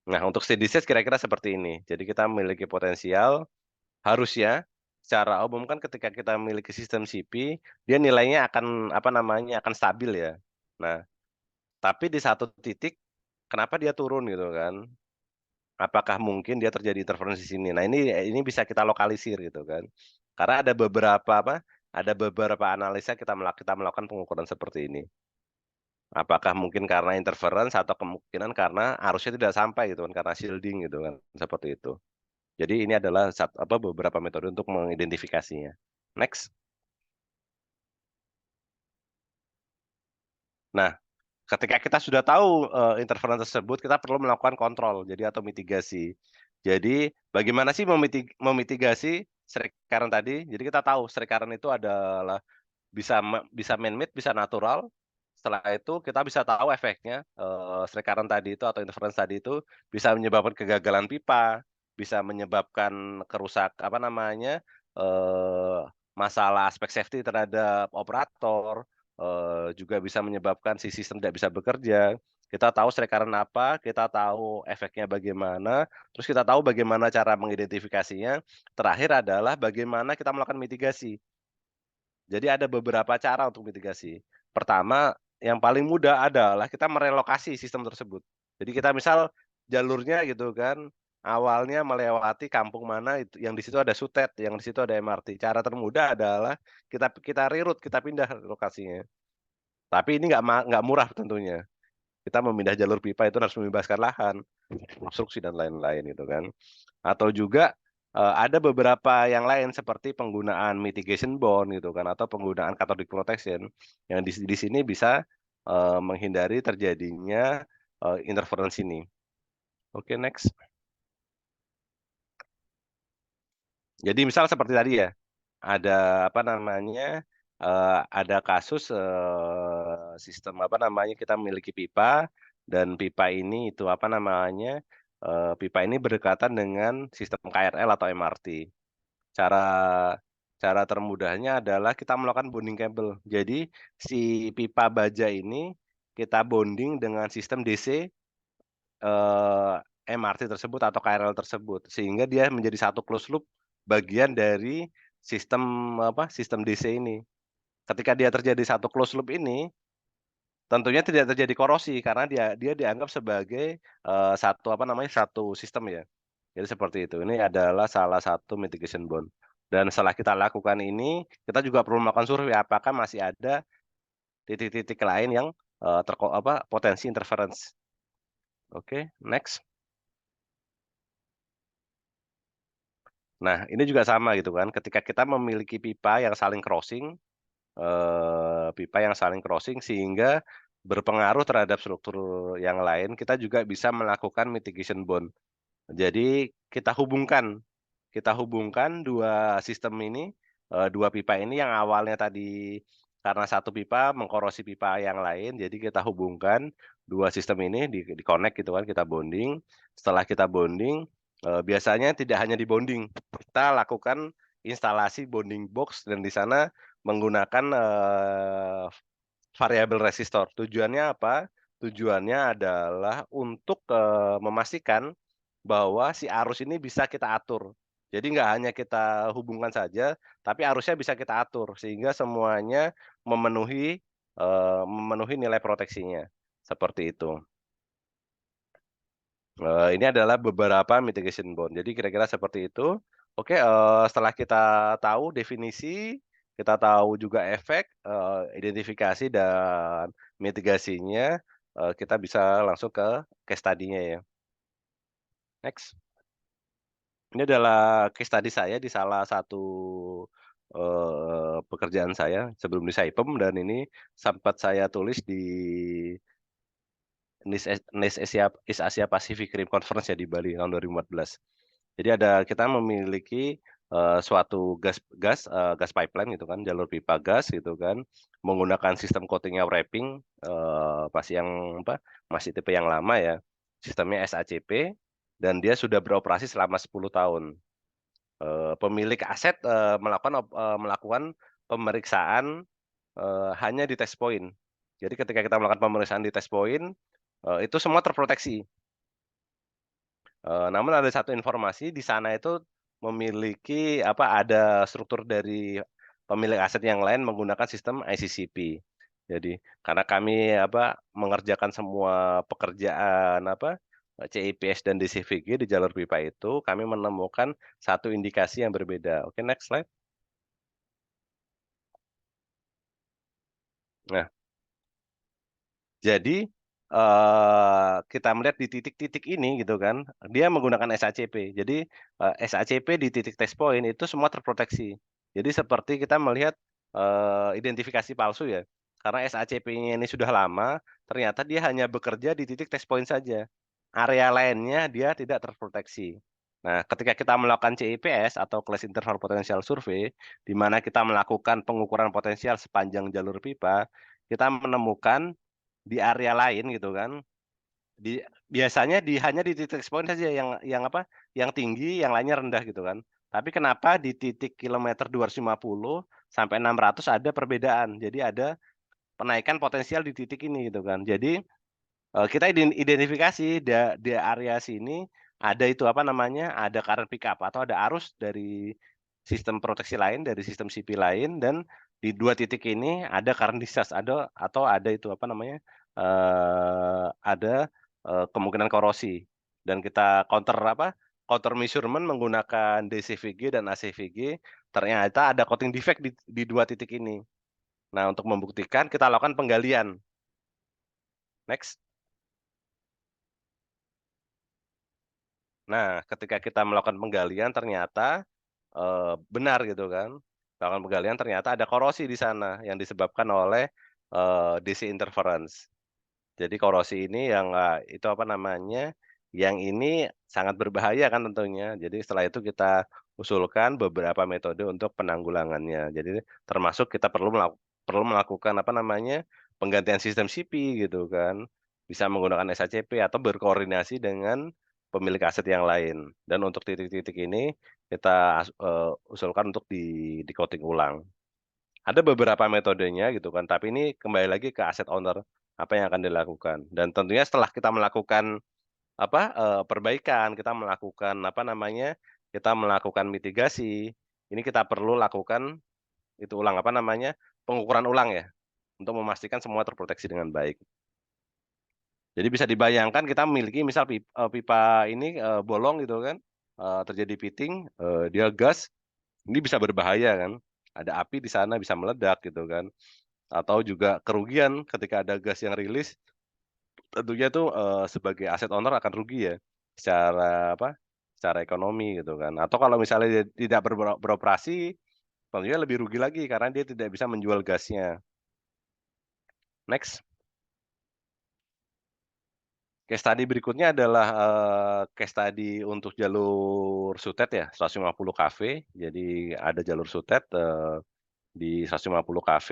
S3: Nah, untuk steady state kira-kira seperti ini. Jadi kita memiliki potensial, harusnya secara umum kan ketika kita memiliki sistem CP, dia nilainya akan stabil ya. Nah, tapi di satu titik kenapa dia turun gitu kan? Apakah mungkin dia terjadi interferensi di sini? Nah, ini bisa kita lokalisir gitu kan. Karena ada beberapa analisa kita melakukan pengukuran seperti ini. Apakah mungkin karena interference atau kemungkinan karena arusnya tidak sampai gitu kan, karena shielding gitu kan, seperti itu. Jadi ini adalah beberapa metode untuk mengidentifikasinya. Next. Nah, ketika kita sudah tahu, interference tersebut, kita perlu melakukan kontrol, jadi atau mitigasi. Jadi bagaimana sih memitigasi Srekaran tadi? Jadi kita tahu Srekaran itu adalah bisa man-made, bisa natural. Setelah itu kita bisa tahu efeknya, Srekaran tadi itu atau interference tadi itu bisa menyebabkan kegagalan pipa, bisa menyebabkan masalah aspek safety terhadap operator, juga bisa menyebabkan si sistem tidak bisa bekerja. Kita tahu Srekaran apa, kita tahu efeknya bagaimana, terus kita tahu bagaimana cara mengidentifikasinya. Terakhir adalah bagaimana kita melakukan mitigasi. Jadi ada beberapa cara untuk mitigasi. Pertama, yang paling mudah adalah kita merelokasi sistem tersebut. Jadi kita misal jalurnya gitu kan, awalnya melewati kampung mana itu yang di situ ada SUTET, yang di situ ada MRT. Cara termudah adalah kita reroute, kita pindah lokasinya. Tapi ini nggak murah tentunya. Kita memindah jalur pipa itu harus membebaskan lahan, konstruksi dan lain-lain gitu kan. Atau juga, ada beberapa yang lain seperti penggunaan mitigation bond gitu kan, atau penggunaan cathodic protection yang di sini bisa, menghindari terjadinya, interference ini. Oke, next. Jadi misal seperti tadi ya, ada ada kasus, sistem kita memiliki pipa dan pipa ini pipa ini berdekatan dengan sistem KRL atau MRT. Cara cara termudahnya adalah kita melakukan bonding kabel. Jadi si pipa baja ini kita bonding dengan sistem DC MRT tersebut atau KRL tersebut, sehingga dia menjadi satu closed loop bagian dari sistem sistem DC ini. Ketika dia terjadi satu closed loop ini, tentunya tidak terjadi korosi karena dia dianggap sebagai satu sistem ya. Jadi seperti itu. Ini adalah salah satu mitigation bond. Dan setelah kita lakukan ini, kita juga perlu melakukan survei apakah masih ada titik-titik lain yang potensi interference. Oke, next. Nah, ini juga sama gitu kan. Ketika kita memiliki pipa yang saling crossing, sehingga berpengaruh terhadap struktur yang lain, kita juga bisa melakukan mitigation bond. Jadi kita hubungkan dua sistem ini, dua pipa ini yang awalnya tadi karena satu pipa mengkorosi pipa yang lain, jadi kita hubungkan dua sistem ini di-connect gitu kan, kita bonding. Setelah kita bonding, biasanya tidak hanya di-bonding, kita lakukan instalasi bonding box dan di sana menggunakan, variabel resistor. Tujuannya apa? Tujuannya adalah untuk, memastikan bahwa si arus ini bisa kita atur. Jadi nggak hanya kita hubungkan saja, tapi arusnya bisa kita atur sehingga semuanya memenuhi, nilai proteksinya, seperti itu. Ini adalah beberapa mitigation bond. Jadi kira-kira seperti itu. Oke, setelah kita tahu definisi, kita tahu juga efek, identifikasi dan mitigasinya, kita bisa langsung ke case study-nya ya. Next. Ini adalah case study saya di salah satu, pekerjaan saya sebelum di Saipem dan ini sempat saya tulis di East Asia Pacific Rim Conference ya di Bali tahun 2014. Jadi kita memiliki, suatu gas pipeline gitu kan, jalur pipa gas gitu kan, menggunakan sistem coating-nya wrapping, masih tipe yang lama ya, sistemnya SACP dan dia sudah beroperasi selama 10 tahun. Pemilik aset, melakukan pemeriksaan, hanya di test point. Jadi ketika kita melakukan pemeriksaan di test point, itu semua terproteksi. Namun ada satu informasi di sana itu memiliki ada struktur dari pemilik aset yang lain menggunakan sistem ICCP. Jadi karena kami mengerjakan semua pekerjaan CIPS dan DCVG di jalur pipa itu, kami menemukan satu indikasi yang berbeda. Oke, next slide. Nah, jadi, kita melihat di titik-titik ini gitu kan, dia menggunakan SACP. Jadi, SACP di titik test point itu semua terproteksi. Jadi seperti kita melihat, identifikasi palsu ya, karena SACP-nya ini sudah lama, ternyata dia hanya bekerja di titik test point saja. Area lainnya dia tidak terproteksi. Nah, ketika kita melakukan CIPS atau Class Interval Potential Survey, di mana kita melakukan pengukuran potensial sepanjang jalur pipa, kita menemukan di area lain gitu kan, biasanya hanya di titik point saja yang tinggi, yang lainnya rendah gitu kan. Tapi kenapa di titik kilometer 250 sampai 600 ada perbedaan. Jadi ada penaikan potensial di titik ini gitu kan. Jadi, kita identifikasi di area sini ada ada current pickup atau ada arus dari sistem proteksi lain, dari sistem CP lain dan di dua titik ini ada current discharge atau ada ada, kemungkinan korosi dan kita counter measurement menggunakan DCVG dan ACVG, ternyata ada coating defect di dua titik ini. Nah, untuk membuktikan kita lakukan penggalian. Next. Nah, ketika kita melakukan penggalian ternyata, benar gitu kan. Melakukan penggalian ternyata ada korosi di sana yang disebabkan oleh, DC interference. Jadi korosi ini yang ini sangat berbahaya kan tentunya. Jadi setelah itu kita usulkan beberapa metode untuk penanggulangannya. Jadi termasuk kita perlu melakukan penggantian sistem CP gitu kan. Bisa menggunakan SACP atau berkoordinasi dengan pemilik aset yang lain. Dan untuk titik-titik ini kita usulkan untuk di-coating ulang. Ada beberapa metodenya gitu kan, tapi ini kembali lagi ke aset owner, apa yang akan dilakukan. Dan tentunya setelah kita melakukan, perbaikan, kita melakukan kita melakukan mitigasi. Ini kita perlu lakukan itu ulang pengukuran ulang ya, untuk memastikan semua terproteksi dengan baik. Jadi bisa dibayangkan kita memiliki misal pipa ini bolong gitu kan, terjadi pitting, dia gas, ini bisa berbahaya kan. Ada api di sana bisa meledak gitu kan. Atau juga kerugian ketika ada gas yang rilis, tentunya itu sebagai aset owner akan rugi ya, secara ekonomi gitu kan. Atau kalau misalnya dia tidak beroperasi, tentunya lebih rugi lagi karena dia tidak bisa menjual gasnya. Next. Case study berikutnya adalah case study untuk jalur Sutet ya, 150 kV. Jadi ada jalur Sutet di 150 kV,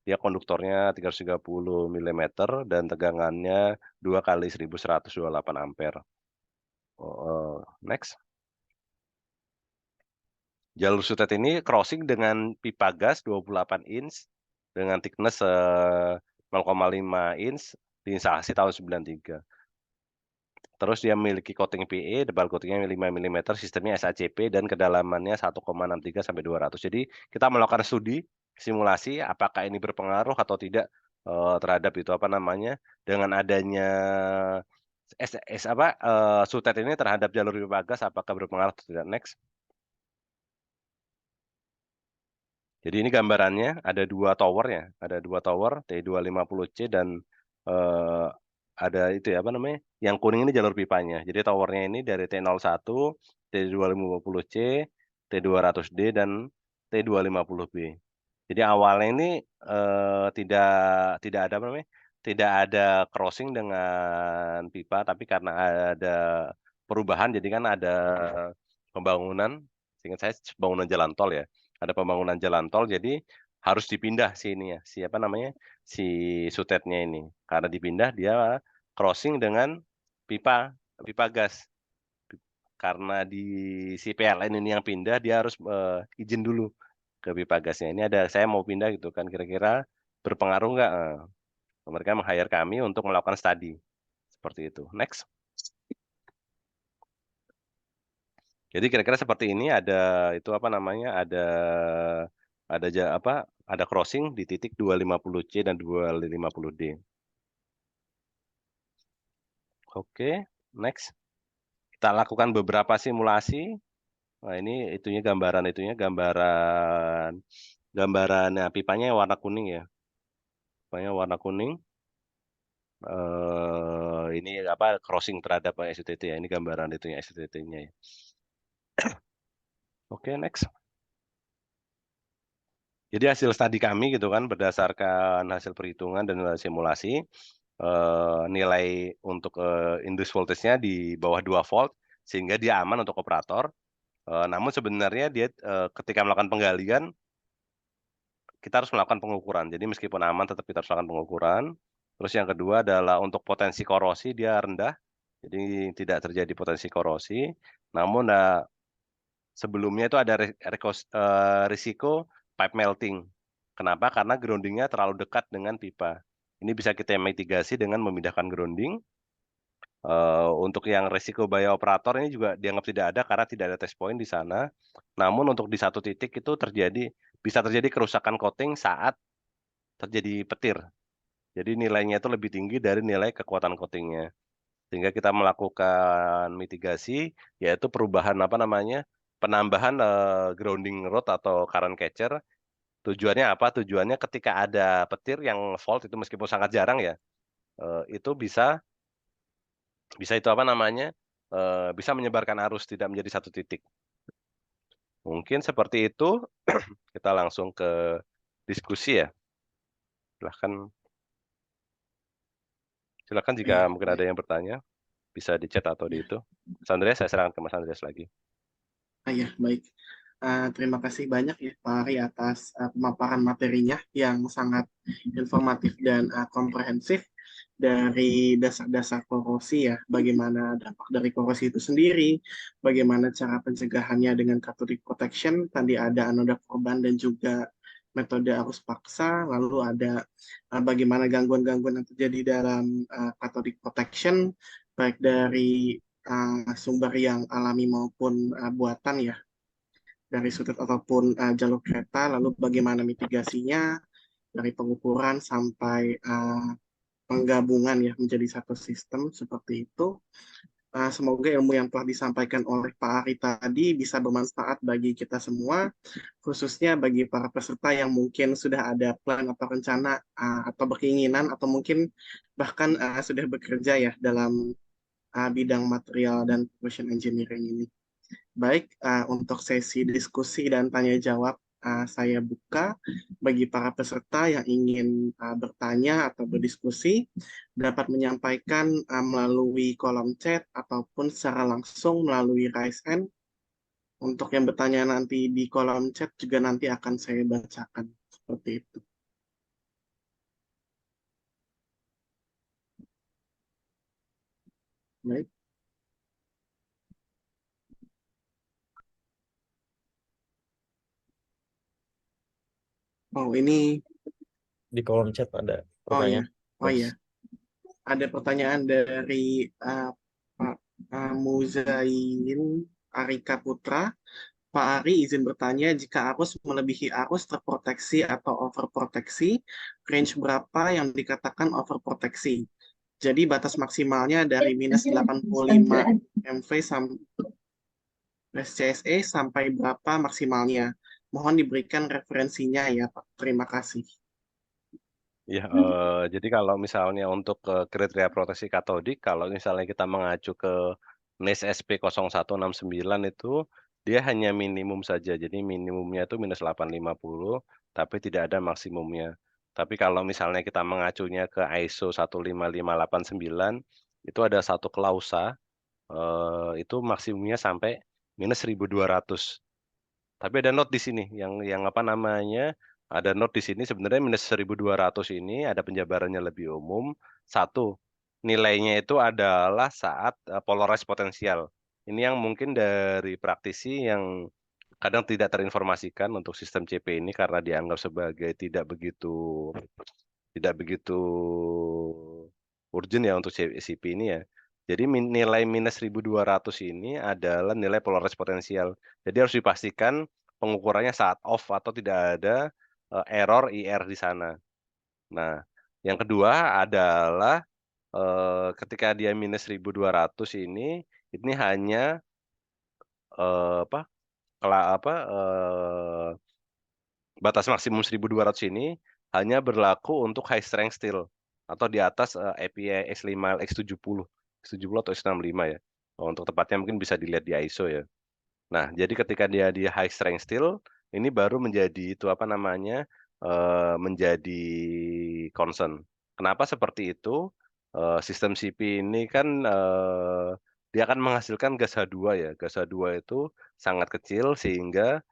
S3: dia konduktornya 330 mm dan tegangannya 2 kali 1128 ampere. Next. Jalur Sutet ini crossing dengan pipa gas 28 inch dengan thickness 0,5 inch diinstalasi tahun 93. Terus dia memiliki coating PE, tebal coatingnya 5 mm, sistemnya SACP dan kedalamannya 1,63 sampai 200. Jadi kita melakukan studi simulasi apakah ini berpengaruh atau tidak terhadap itu dengan adanya Sutet ini terhadap jalur pipa gas apakah berpengaruh atau tidak. Next. Jadi ini gambarannya ada dua tower ya, ada dua tower T250C dan ada itu ya yang kuning ini jalur pipanya. Jadi towernya ini dari T01, T250C, T200D dan T250B. Jadi awalnya ini tidak ada crossing dengan pipa, tapi karena ada perubahan, jadi kan ada pembangunan, seingat saya pembangunan jalan tol ya. Ada pembangunan jalan tol, jadi harus dipindah si Sutetnya ini. Karena dipindah dia crossing dengan pipa gas. Karena si PLN ini yang pindah, dia harus izin dulu ke pipa gasnya. Ini saya mau pindah gitu kan, kira-kira berpengaruh nggak? Mereka meng-hire kami untuk melakukan studi seperti itu. Next. Jadi kira-kira seperti ini, ada crossing di titik 250C dan 250D. Oke, next. Kita lakukan beberapa simulasi. Nah, ini gambaran pipanya warna kuning ya. Pipanya warna kuning. Ini crossing terhadap SUTT ya. Ini gambaran SUTT-nya ya. Oke, next. Jadi hasil studi kami gitu kan, berdasarkan hasil perhitungan dan simulasi, nilai untuk induce voltage-nya di bawah 2 volt sehingga dia aman untuk operator. Namun sebenarnya dia ketika melakukan penggalian kita harus melakukan pengukuran. Jadi meskipun aman tetap kita harus melakukan pengukuran. Terus yang kedua adalah untuk potensi korosi dia rendah. Jadi tidak terjadi potensi korosi. Namun sebelumnya itu ada risiko pipe melting. Kenapa? Karena groundingnya terlalu dekat dengan pipa. Ini bisa kita mitigasi dengan memindahkan grounding. Untuk yang risiko bahaya operator ini juga dianggap tidak ada karena tidak ada test point di sana. Namun untuk di satu titik itu bisa terjadi kerusakan coating saat terjadi petir. Jadi nilainya itu lebih tinggi dari nilai kekuatan coatingnya. Sehingga kita melakukan mitigasi, yaitu perubahan penambahan grounding rod atau current catcher. Tujuannya apa? Tujuannya ketika ada petir yang fault itu meskipun sangat jarang ya, itu bisa bisa menyebarkan arus tidak menjadi satu titik. Mungkin seperti itu. Kita langsung ke diskusi ya. Silakan jika mungkin ada yang bertanya, bisa di chat atau di itu. Mas Andreas, saya serahkan ke Mas Andreas lagi.
S1: Ya, baik. Terima kasih banyak ya Pak Ari atas pemaparan materinya yang sangat informatif dan komprehensif dari dasar-dasar korosi ya, bagaimana dampak dari korosi itu sendiri, bagaimana cara pencegahannya dengan cathodic protection, tadi ada anoda korban dan juga metode arus paksa, lalu ada bagaimana gangguan-gangguan yang terjadi dalam cathodic protection, baik dari sumber yang alami maupun buatan ya, dari sudut ataupun jalur kereta, lalu bagaimana mitigasinya, dari pengukuran sampai penggabungan ya menjadi satu sistem seperti itu. Semoga ilmu yang telah disampaikan oleh Pak Ari tadi bisa bermanfaat bagi kita semua, khususnya bagi para peserta yang mungkin sudah ada plan atau rencana atau berkeinginan atau mungkin bahkan sudah bekerja ya dalam bidang material dan production engineering ini. Baik, untuk sesi diskusi dan tanya jawab saya buka bagi para peserta yang ingin bertanya atau berdiskusi dapat menyampaikan melalui kolom chat ataupun secara langsung melalui raise hand. Untuk yang bertanya nanti di kolom chat juga nanti akan saya bacakan seperti itu. Baik. Oh, ini
S4: Di kolom chat ada
S1: oh ya.
S4: pertanyaan.
S1: Oh iya. Ada pertanyaan dari Pak Muzain Arika Putra. Pak Ari izin bertanya, jika arus melebihi arus terproteksi atau overproteksi, range berapa yang dikatakan overproteksi? Jadi batas maksimalnya dari minus 85 MV sampai SCSE sampai berapa maksimalnya? Mohon diberikan referensinya ya Pak. Terima kasih.
S3: Ya, jadi kalau misalnya untuk kriteria proteksi katodik, kalau misalnya kita mengacu ke NIS SP 0169 itu dia hanya minimum saja. Jadi minimumnya itu minus 850, tapi tidak ada maksimumnya. Tapi kalau misalnya kita mengacunya ke ISO 15589, itu ada satu klausa, itu maksimumnya sampai minus 1200. Tapi ada note di sini yang apa namanya, ada note di sini sebenarnya minus 1200 ini ada penjabarannya lebih umum. Satu, nilainya itu adalah saat polarized potensial. Ini yang mungkin dari praktisi yang kadang tidak terinformasikan untuk sistem CP ini karena dianggap sebagai tidak begitu urgent ya untuk CP ini ya. Jadi nilai minus 1200 ini adalah nilai polarized potensial. Jadi harus dipastikan pengukurannya saat off atau tidak ada error IR di sana. Nah, yang kedua adalah ketika dia minus 1200 ini hanya apa, batas maksimum 1200 ini hanya berlaku untuk high strength steel atau di atas API X5 X70, X70 atau X65 ya. Untuk tepatnya mungkin bisa dilihat di ISO ya. Nah, jadi ketika dia di high strength steel, ini baru menjadi itu apa namanya, menjadi concern. Kenapa seperti itu? Sistem CP ini kan dia akan menghasilkan gas H2 ya. Gas H2 itu sangat kecil sehingga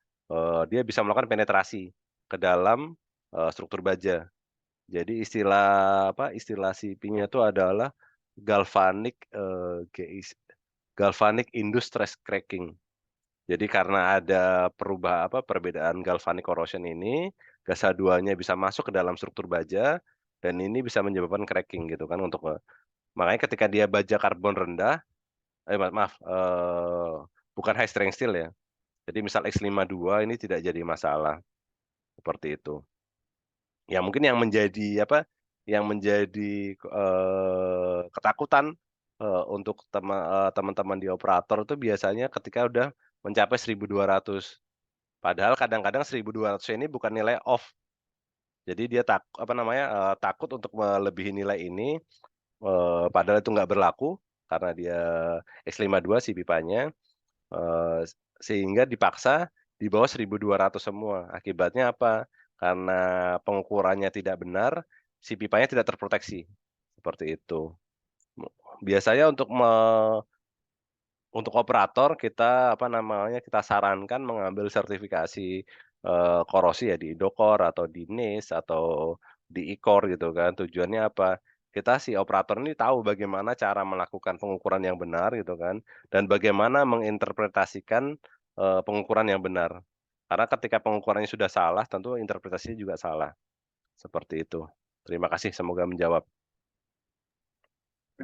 S3: dia bisa melakukan penetrasi ke dalam struktur baja. Jadi istilah CP-nya itu adalah galvanic galvanic induced stress cracking. Jadi karena ada perbedaan galvanic corrosion ini, gas H2-nya bisa masuk ke dalam struktur baja dan ini bisa menyebabkan cracking gitu kan makanya ketika dia baja karbon rendah, maaf, bukan high strength steel ya. Jadi misal X52 ini tidak jadi masalah, seperti itu. Ya mungkin yang menjadi ketakutan untuk teman-teman di operator itu biasanya ketika udah mencapai 1200. Padahal kadang-kadang 1200 ini bukan nilai off. Jadi dia takut untuk melebihi nilai ini, padahal itu nggak berlaku karena dia X52 si pipanya, sehingga dipaksa di bawah 1200 semua. Akibatnya apa? Karena pengukurannya tidak benar, si pipanya tidak terproteksi, seperti itu. Biasanya untuk operator kita kita sarankan mengambil sertifikasi korosi ya di Indokor atau di NIS atau di IKOR gitu kan. Tujuannya apa? Kita si operator ini tahu bagaimana cara melakukan pengukuran yang benar gitu kan dan bagaimana menginterpretasikan pengukuran yang benar. Karena ketika pengukurannya sudah salah, tentu interpretasinya juga salah. Seperti itu. Terima kasih, semoga menjawab.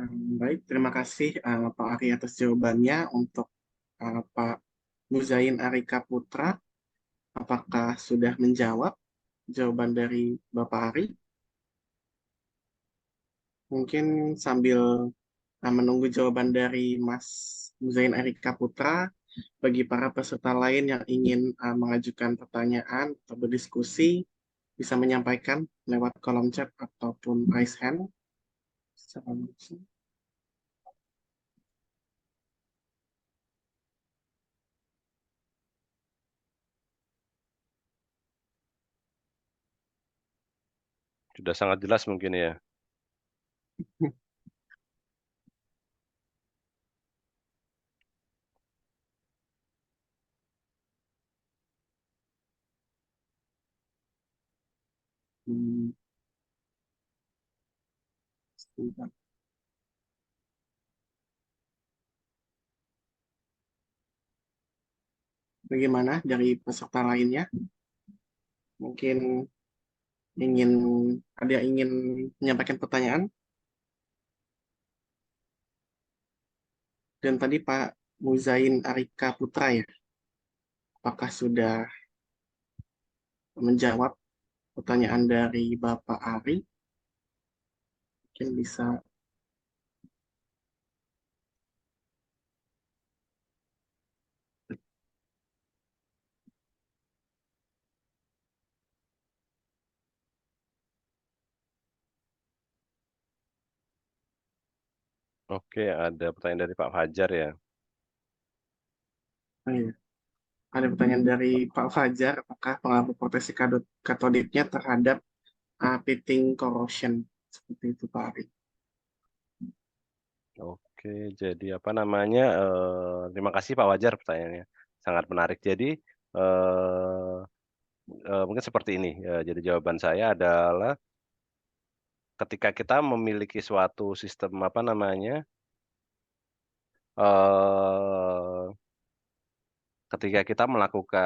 S1: Baik, terima kasih Pak Ari atas jawabannya. Untuk Pak Muzain Arika Putra, apakah sudah menjawab jawaban dari Bapak Ari? Mungkin sambil menunggu jawaban dari Mas Muzain Arika Putra, bagi para peserta lain yang ingin mengajukan pertanyaan atau berdiskusi, bisa menyampaikan lewat kolom chat ataupun raise hand secara langsung.
S3: Sudah sangat jelas mungkin ya.
S1: Hmm, sebentar. Bagaimana dari peserta lainnya? Mungkin ingin ada yang ingin menyampaikan pertanyaan? Dan tadi Pak Muzain Arika Putra ya, apakah sudah menjawab pertanyaan dari Bapak Ari? Mungkin bisa.
S3: Oke, ada pertanyaan dari Pak Fajar ya.
S1: Oh iya. Ada pertanyaan dari Pak Fajar, apakah pengaruh proteksi katodiknya terhadap pitting corrosion? Seperti itu Pak Ari.
S3: Oke, jadi apa namanya? Terima kasih Pak Fajar pertanyaannya. Sangat menarik. Jadi eh, mungkin seperti ini. Jadi jawaban saya adalah ketika kita memiliki suatu sistem apa namanya? eh Ketika kita melakukan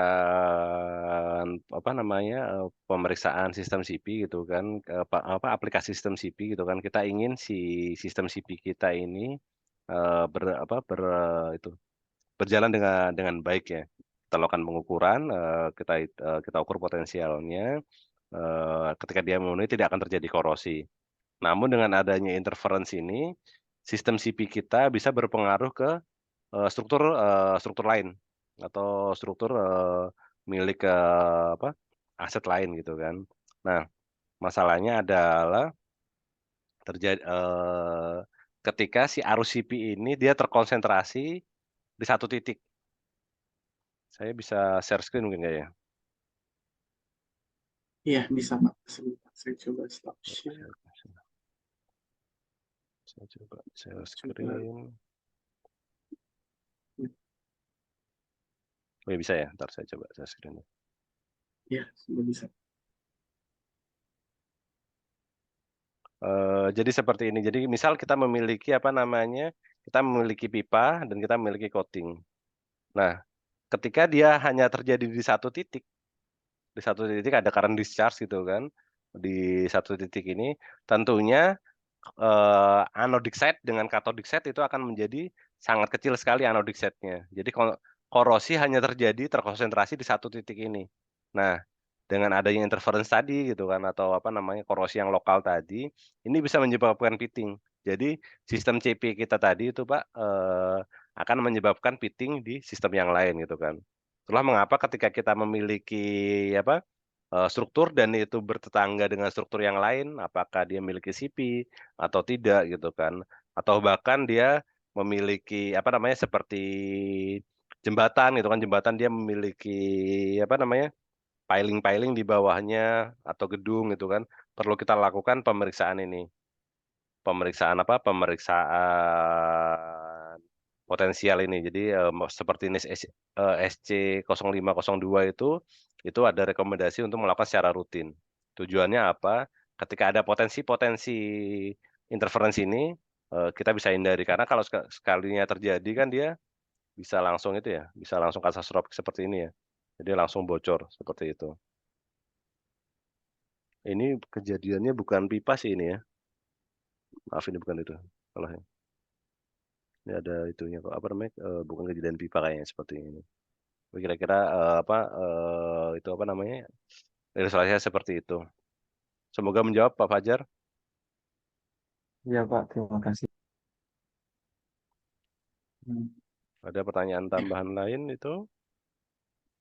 S3: apa namanya, pemeriksaan sistem CP gitu kan, aplikasi sistem CP gitu kan, kita ingin si sistem CP kita ini, itu, berjalan dengan baik ya. Kita lakukan pengukuran, kita ukur potensialnya, ketika dia memenuhi tidak akan terjadi korosi. Namun dengan adanya interference ini, sistem CP kita bisa berpengaruh ke struktur lain atau struktur milik apa aset lain gitu kan. Nah, masalahnya adalah terjadi ketika si arus CP ini dia terkonsentrasi di satu titik. Saya bisa share screen mungkin nggak ya?
S1: Iya, bisa Pak. Sebentar, saya coba stop share.
S3: Saya coba share
S1: Coba.
S3: screen. Oh ya bisa ya, ntar saya coba share screen.
S1: Iya, sudah bisa.
S3: Jadi seperti ini. Jadi misal kita memiliki apa namanya, kita memiliki pipa dan kita memiliki coating. Nah, ketika dia hanya terjadi di satu titik ada current discharge gitu kan, di satu titik ini tentunya anodic side dengan cathodic side itu akan menjadi sangat kecil sekali anodic side-nya. Jadi korosi hanya terjadi terkonsentrasi di satu titik ini. Nah, dengan adanya interference tadi gitu kan atau apa namanya korosi yang lokal tadi, ini bisa menyebabkan pitting. Jadi sistem CP kita tadi itu Pak akan menyebabkan pitting di sistem yang lain gitu kan. Itulah mengapa ketika kita memiliki apa struktur dan itu bertetangga dengan struktur yang lain, apakah dia memiliki CP atau tidak gitu kan, atau bahkan dia memiliki apa namanya seperti jembatan gitu kan, jembatan dia memiliki apa namanya piling-piling di bawahnya atau gedung gitu kan, perlu kita lakukan pemeriksaan ini. Pemeriksaan apa, pemeriksaan potensial ini. Jadi, seperti NIS SC0502 itu ada rekomendasi untuk melakukan secara rutin. Tujuannya apa? Ketika ada potensi-potensi interferensi ini, kita bisa hindari. Karena kalau sekalinya terjadi kan dia bisa langsung itu ya, bisa langsung katastrofik seperti ini ya. Jadi langsung bocor, seperti itu. Ini kejadiannya bukan pipa sih ini ya. Maaf ini bukan itu. Kalau ini ada itunya kok, apa namanya, bukan kejadian pipa kayaknya seperti ini. Kira-kira itu apa namanya, ilustrasinya seperti itu. Semoga menjawab Pak Fajar.
S2: Iya Pak, terima kasih.
S3: Ada pertanyaan tambahan lain itu?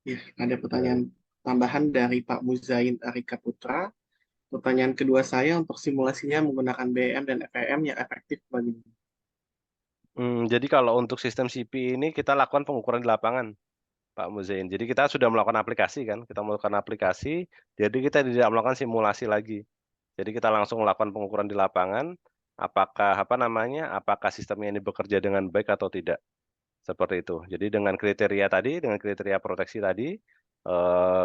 S1: Ya, ada pertanyaan tambahan dari Pak Muzain Arika Putra. Pertanyaan kedua saya, untuk simulasinya menggunakan BEM dan FEM yang efektif bagaimana?
S3: Jadi kalau untuk sistem CP ini kita lakukan pengukuran di lapangan, Pak Muzain. Jadi kita sudah melakukan aplikasi kan, kita melakukan aplikasi, jadi kita tidak melakukan simulasi lagi. Jadi kita langsung melakukan pengukuran di lapangan, apakah apa namanya, apakah sistemnya ini bekerja dengan baik atau tidak. Seperti itu. Jadi dengan kriteria tadi, dengan kriteria proteksi tadi,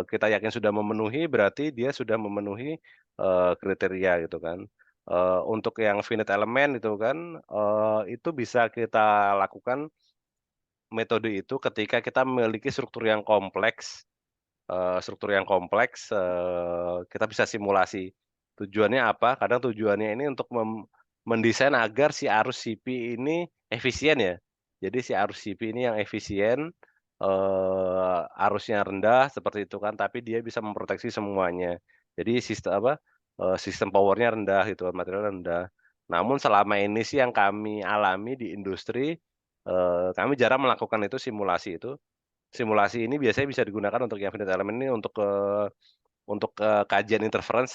S3: kita yakin sudah memenuhi, berarti dia sudah memenuhi kriteria gitu kan. Untuk yang finite element itu kan, itu bisa kita lakukan metode itu ketika kita memiliki struktur yang kompleks, kita bisa simulasi. Tujuannya apa? Kadang tujuannya ini untuk mendesain agar si arus CP ini efisien ya. Jadi si arus CP ini yang efisien, arusnya rendah seperti itu kan, tapi dia bisa memproteksi semuanya. Jadi sistem power-nya rendah gitu, materialnya rendah. Namun selama ini sih yang kami alami di industri, kami jarang melakukan itu simulasi itu. Simulasi ini biasanya bisa digunakan untuk yang finite element ini untuk kajian interference,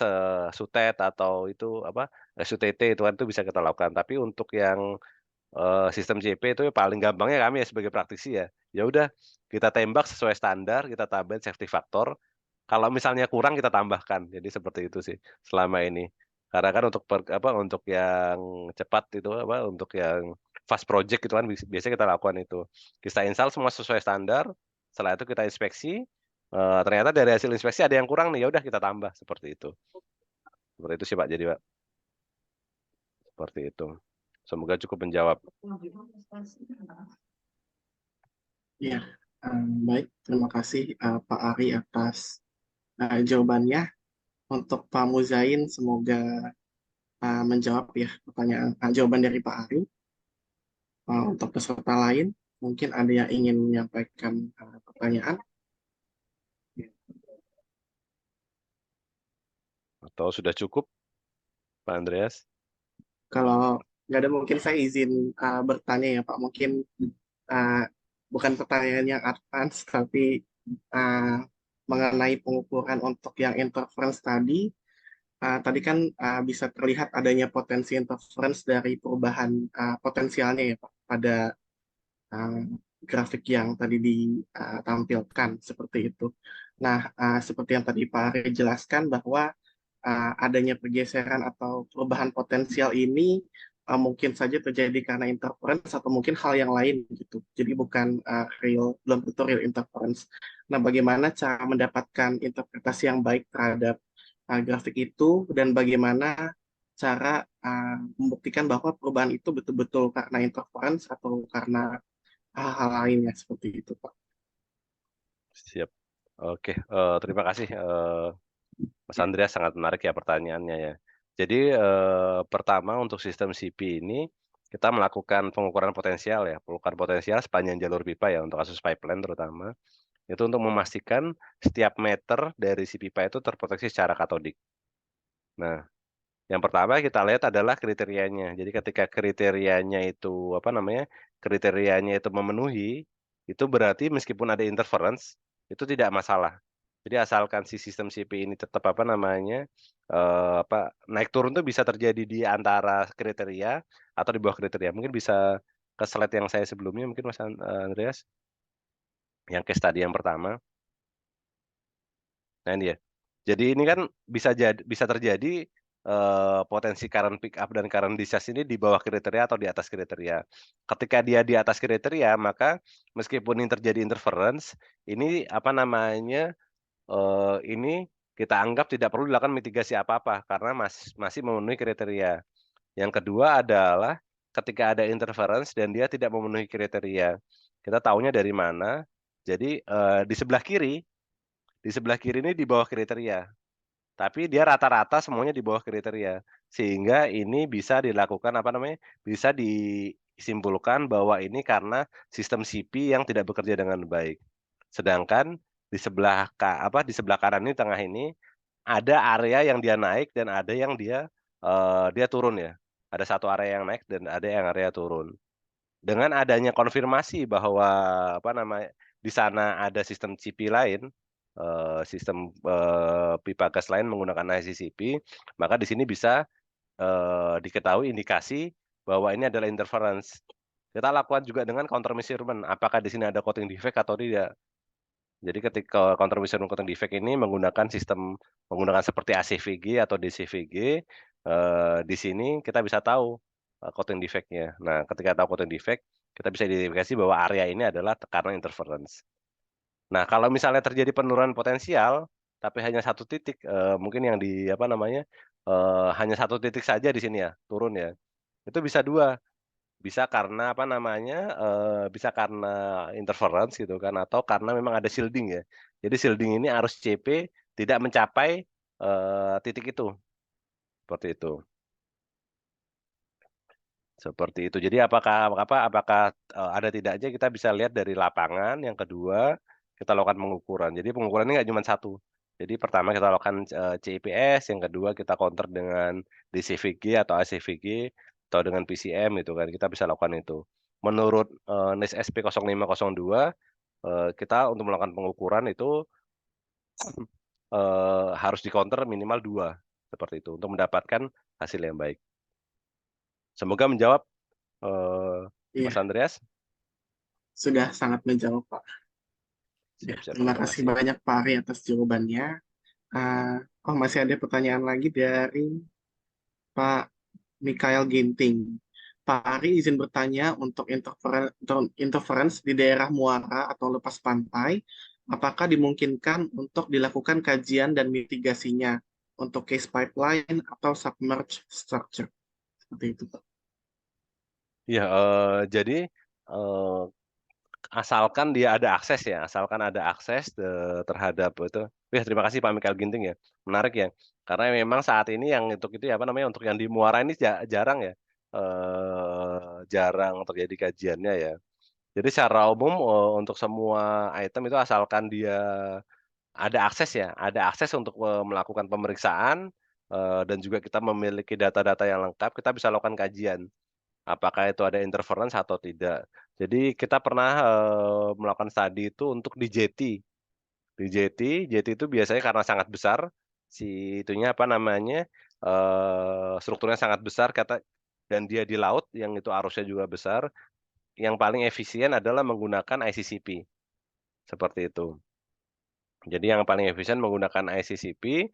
S3: SUTET atau itu apa, SUTT itu kan itu bisa kita lakukan. Tapi untuk yang, sistem CP itu paling gampangnya kami ya sebagai praktisi ya, ya udah kita tembak sesuai standar, kita tambahin safety factor, kalau misalnya kurang kita tambahkan. Jadi seperti itu sih selama ini. Karena kan untuk yang cepat itu apa, untuk yang fast project itu kan biasanya kita lakukan itu. Kita install semua sesuai standar, setelah itu kita inspeksi, ternyata dari hasil inspeksi ada yang kurang nih, ya udah kita tambah, seperti itu. Seperti itu sih Pak, jadi Pak, seperti itu. Semoga cukup menjawab.
S1: Ya, baik. Terima kasih Pak Ari atas jawabannya. Untuk Pak Muzain, semoga menjawab ya pertanyaan jawaban dari Pak Ari. Untuk peserta lain, mungkin ada yang ingin menyampaikan pertanyaan.
S3: Atau sudah cukup, Pak Andreas?
S1: Kalau nggak ada, mungkin saya izin bertanya ya Pak. Mungkin uh, bukan pertanyaan yang advance, tapi uh, mengenai pengukuran untuk yang interference tadi. Tadi kan bisa terlihat adanya potensi interference dari perubahan potensialnya ya Pak, pada uh, grafik yang tadi ditampilkan seperti itu. Nah, seperti yang tadi Pak Ari jelaskan bahwa adanya pergeseran atau perubahan potensial ini mungkin saja terjadi karena interference atau mungkin hal yang lain gitu. Jadi bukan belum tentu real interference. Nah, bagaimana cara mendapatkan interpretasi yang baik terhadap grafik itu, dan bagaimana cara membuktikan bahwa perubahan itu betul-betul karena interference atau karena hal-hal lainnya seperti itu, Pak.
S3: Siap. Oke, terima kasih, Mas Andreas, sangat menarik ya pertanyaannya ya. Jadi, pertama untuk sistem CP ini, kita melakukan pengukuran potensial ya, pengukuran potensial sepanjang jalur pipa ya, untuk kasus pipeline terutama. Itu untuk memastikan setiap meter dari si pipa itu terproteksi secara katodik. Nah, yang pertama kita lihat adalah kriterianya. Jadi ketika kriterianya itu, apa namanya, kriterianya itu memenuhi, itu berarti meskipun ada interference, itu tidak masalah. Jadi asalkan si sistem CP ini tetap, apa namanya, naik turun tuh bisa terjadi di antara kriteria atau di bawah kriteria. Mungkin bisa ke slide yang saya sebelumnya mungkin Mas Andreas, yang case tadi yang pertama. Nah ini ya. Jadi ini kan bisa terjadi, potensi current pick up dan current discharge ini di bawah kriteria atau di atas kriteria. Ketika dia di atas kriteria, maka meskipun ini terjadi interference, ini apa namanya, ini kita anggap tidak perlu dilakukan mitigasi apa-apa karena masih memenuhi kriteria. Yang kedua adalah ketika ada interference dan dia tidak memenuhi kriteria. Kita tahunya dari mana? Jadi, di sebelah kiri ini di bawah kriteria. tapi dia rata-rata semuanya di bawah kriteria. Sehingga ini bisa dilakukan apa namanya, bisa disimpulkan bahwa ini karena sistem CP yang tidak bekerja dengan baik. Sedangkan di sebelah kanan ini, tengah ini, ada area yang dia naik dan ada yang dia turun ya. Ada satu area yang naik dan ada yang area turun. Dengan adanya konfirmasi bahwa apa namanya, di sana ada sistem CP lain, pipa gas lain menggunakan ICCP, maka di sini bisa, diketahui indikasi bahwa ini adalah interference. Kita lakukan juga dengan counter measurement, apakah di sini ada coating defect atau tidak. Jadi ketika counter measurement coating defect ini menggunakan seperti ACVG atau DCVG, di sini kita bisa tahu, coating defect-nya. Nah, ketika tahu coating defect, kita bisa identifikasi bahwa area ini adalah karena interference. Nah, kalau misalnya terjadi penurunan potensial, tapi hanya satu titik, mungkin yang di apa namanya, hanya satu titik saja di sini ya, turun ya, itu bisa 2. Bisa karena apa namanya, bisa karena interference gitu kan, atau karena memang ada shielding ya. Jadi shielding ini arus CP tidak mencapai, titik itu, seperti itu. Seperti itu. Jadi apakah, ada tidaknya kita bisa lihat dari lapangan, yang kedua kita lakukan pengukuran. Jadi pengukuran ini nggak cuma satu. Jadi pertama kita lakukan, CIPS, yang kedua kita counter dengan DCVG atau ACVG, atau dengan PCM gitu kan, kita bisa lakukan itu. Menurut, NIS SP 0502, kita untuk melakukan pengukuran itu, harus di-counter minimal 2, seperti itu, untuk mendapatkan hasil yang baik. Semoga menjawab, Mas
S1: Iya,
S3: Andreas.
S1: sudah sangat menjawab, Pak. Ya,
S3: Siap-siap,
S1: terima
S3: terima
S1: kasih
S3: kasih.
S1: banyak Pak Ari atas jawabannya. Masih ada pertanyaan lagi dari Pak Mikael Ginting. Pak Ari izin bertanya untuk interference di daerah muara atau lepas pantai, apakah dimungkinkan untuk dilakukan kajian dan mitigasinya untuk case pipeline atau submerged structure? Seperti itu, Pak.
S3: Iya, jadi, eee, asalkan dia ada akses ya, asalkan ada akses, terhadap itu ya terima kasih Pak Mikael Ginting ya, menarik ya. Karena memang saat ini yang untuk itu ya, apa namanya, untuk yang di muara ini jarang ya, jarang terjadi kajiannya ya. Jadi secara umum, untuk semua item itu asalkan dia ada akses ya, ada akses untuk, melakukan pemeriksaan, dan juga kita memiliki data-data yang lengkap, kita bisa lakukan kajian. Apakah itu ada interference atau tidak. Jadi kita pernah, melakukan studi itu untuk di jeti. Jeti itu biasanya karena sangat besar, si itunya apa namanya, strukturnya sangat besar dan dia di laut yang itu arusnya juga besar, yang paling efisien adalah menggunakan ICCP, seperti itu. Jadi yang paling efisien menggunakan ICCP.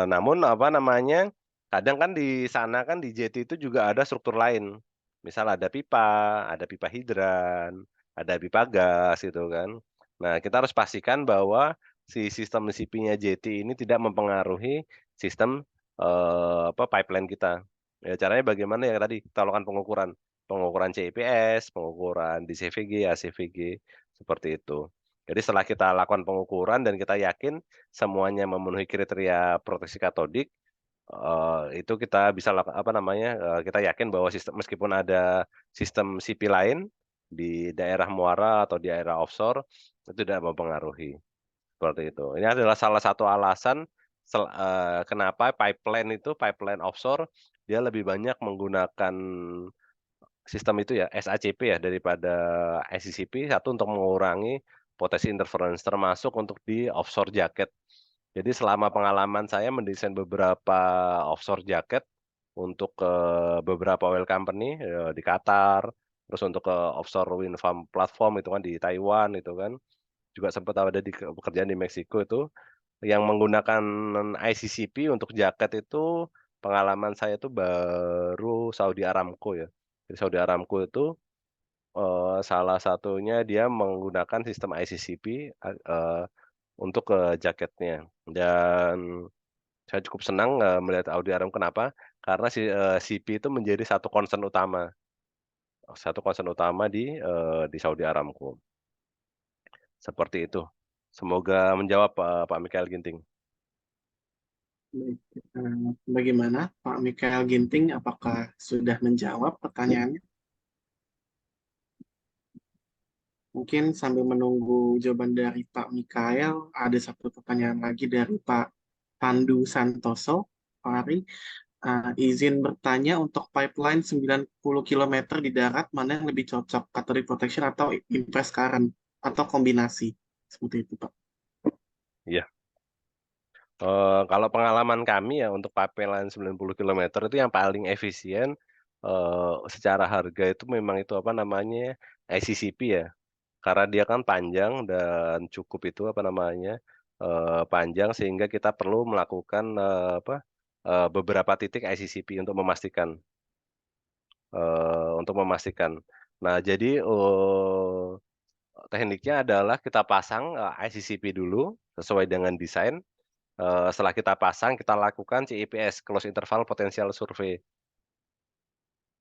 S3: Namun apa namanya, kadang kan di sana kan di jeti itu juga ada struktur lain. Misal ada pipa hidran, ada pipa gas gitu kan. Nah, kita harus pastikan bahwa si sistem CP-nya jeti ini tidak mempengaruhi sistem, pipeline kita. Ya caranya bagaimana ya tadi kita lakukan pengukuran, pengukuran CIPS, pengukuran di CVG, ACVG, seperti itu. Jadi setelah kita lakukan pengukuran dan kita yakin semuanya memenuhi kriteria proteksi katodik, itu kita bisa apa namanya, kita yakin bahwa meskipun ada sistem CP lain di daerah muara atau di daerah offshore, itu tidak mempengaruhi, seperti itu. Ini adalah salah satu alasan kenapa pipeline offshore, dia lebih banyak menggunakan sistem itu ya, SACP ya, daripada SCCP, satu untuk mengurangi potensi interference, termasuk untuk di offshore jacket. Jadi selama pengalaman saya mendesain beberapa offshore jacket untuk, beberapa oil company, di Qatar, terus untuk ke offshore wind farm platform itu kan di Taiwan itu kan, juga sempat ada pekerjaan di Meksiko itu, yang menggunakan ICCP untuk jaket itu, pengalaman saya itu baru Saudi Aramco ya. Jadi Saudi Aramco itu, salah satunya dia menggunakan sistem ICCP, untuk, jaketnya. Dan saya cukup senang, melihat Audi Aram kenapa, karena CP itu menjadi satu concern utama di Saudi Aramco, seperti itu. Semoga menjawab, Pak Mikael Ginting.
S1: Baik. Bagaimana Pak Mikael Ginting? Apakah sudah menjawab pertanyaannya? Mungkin sambil menunggu jawaban dari Pak Mikael, ada satu pertanyaan lagi dari Pak Pandu Santoso. Pak Ari, izin bertanya untuk pipeline 90 km di darat, mana yang lebih cocok, cathodic protection atau impress current, atau kombinasi? Seperti itu, Pak.
S3: Iya. Kalau pengalaman kami ya untuk pipeline 90 km itu yang paling efisien secara harga itu memang itu apa namanya ICCP ya. Karena dia kan panjang dan cukup itu apa namanya panjang sehingga kita perlu melakukan beberapa titik ICCP untuk memastikan. Nah, jadi tekniknya adalah kita pasang ICCP dulu sesuai dengan desain. Setelah kita pasang, kita lakukan CIPS, Close Interval Potential Survey.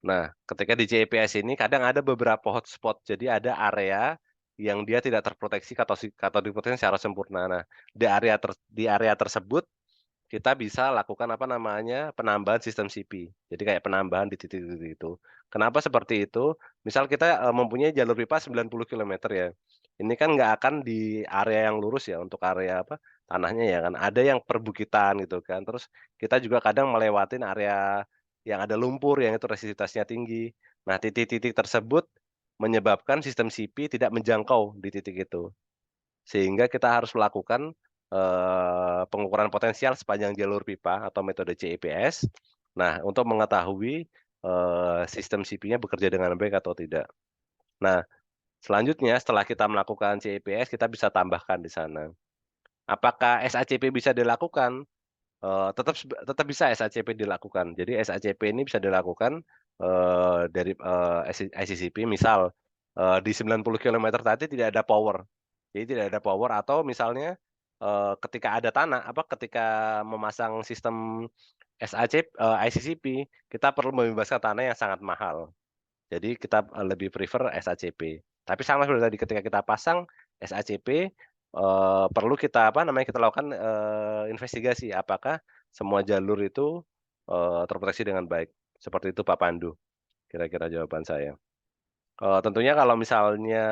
S3: Nah, ketika di CIPS ini kadang ada beberapa hotspot, jadi ada area yang dia tidak terproteksi cathodic protection secara sempurna. Nah, di area tersebut kita bisa lakukan apa namanya penambahan sistem CP. Jadi kayak penambahan di titik-titik itu. Kenapa seperti itu? Misal kita mempunyai jalur pipa 90 km ya. Ini kan nggak akan di area yang lurus ya untuk area apa tanahnya ya kan. Ada yang perbukitan gitu kan. Terus kita juga kadang melewatin area yang ada lumpur yang itu resistivitasnya tinggi. Nah, titik-titik tersebut menyebabkan sistem CP tidak menjangkau di titik itu. Sehingga kita harus melakukan pengukuran potensial sepanjang jalur pipa atau metode CIPS. Nah, untuk mengetahui sistem CP-nya bekerja dengan baik atau tidak. Nah, selanjutnya setelah kita melakukan CIPS, kita bisa tambahkan di sana. Apakah SACP bisa dilakukan? Tetap bisa SACP dilakukan. Jadi SACP ini bisa dilakukan dari ICCP. Misal di 90 km tadi tidak ada power. Jadi tidak ada power atau misalnya ketika ada tanah ketika memasang sistem ICCP, kita perlu membebaskan tanah yang sangat mahal. Jadi kita lebih prefer SACP. Tapi sama seperti tadi ketika kita pasang SACP perlu kita kita lakukan investigasi apakah semua jalur itu terproteksi dengan baik. Seperti itu Pak Pandu, kira-kira jawaban saya. Tentunya kalau misalnya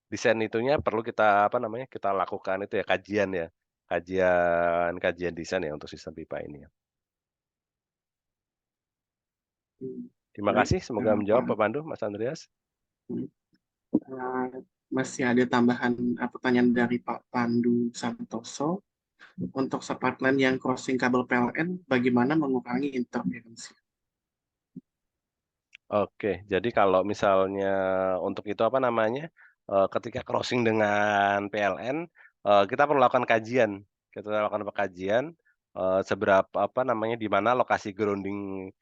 S3: desain itunya perlu kita kita lakukan itu ya kajian ya. Kajian desain ya untuk sistem pipa ini ya. Terima
S1: Baik,
S3: kasih, semoga menjawab Pak Pandu, Mas Andreas.
S1: Masih ada tambahan pertanyaan dari Pak Pandu Santoso. Untuk pipeline yang crossing kabel PLN, bagaimana mengurangi interferensi?
S3: Oke, jadi kalau misalnya untuk itu ketika crossing dengan PLN, kita perlu lakukan kajian. Kita lakukan kajian seberapa di mana lokasi grounding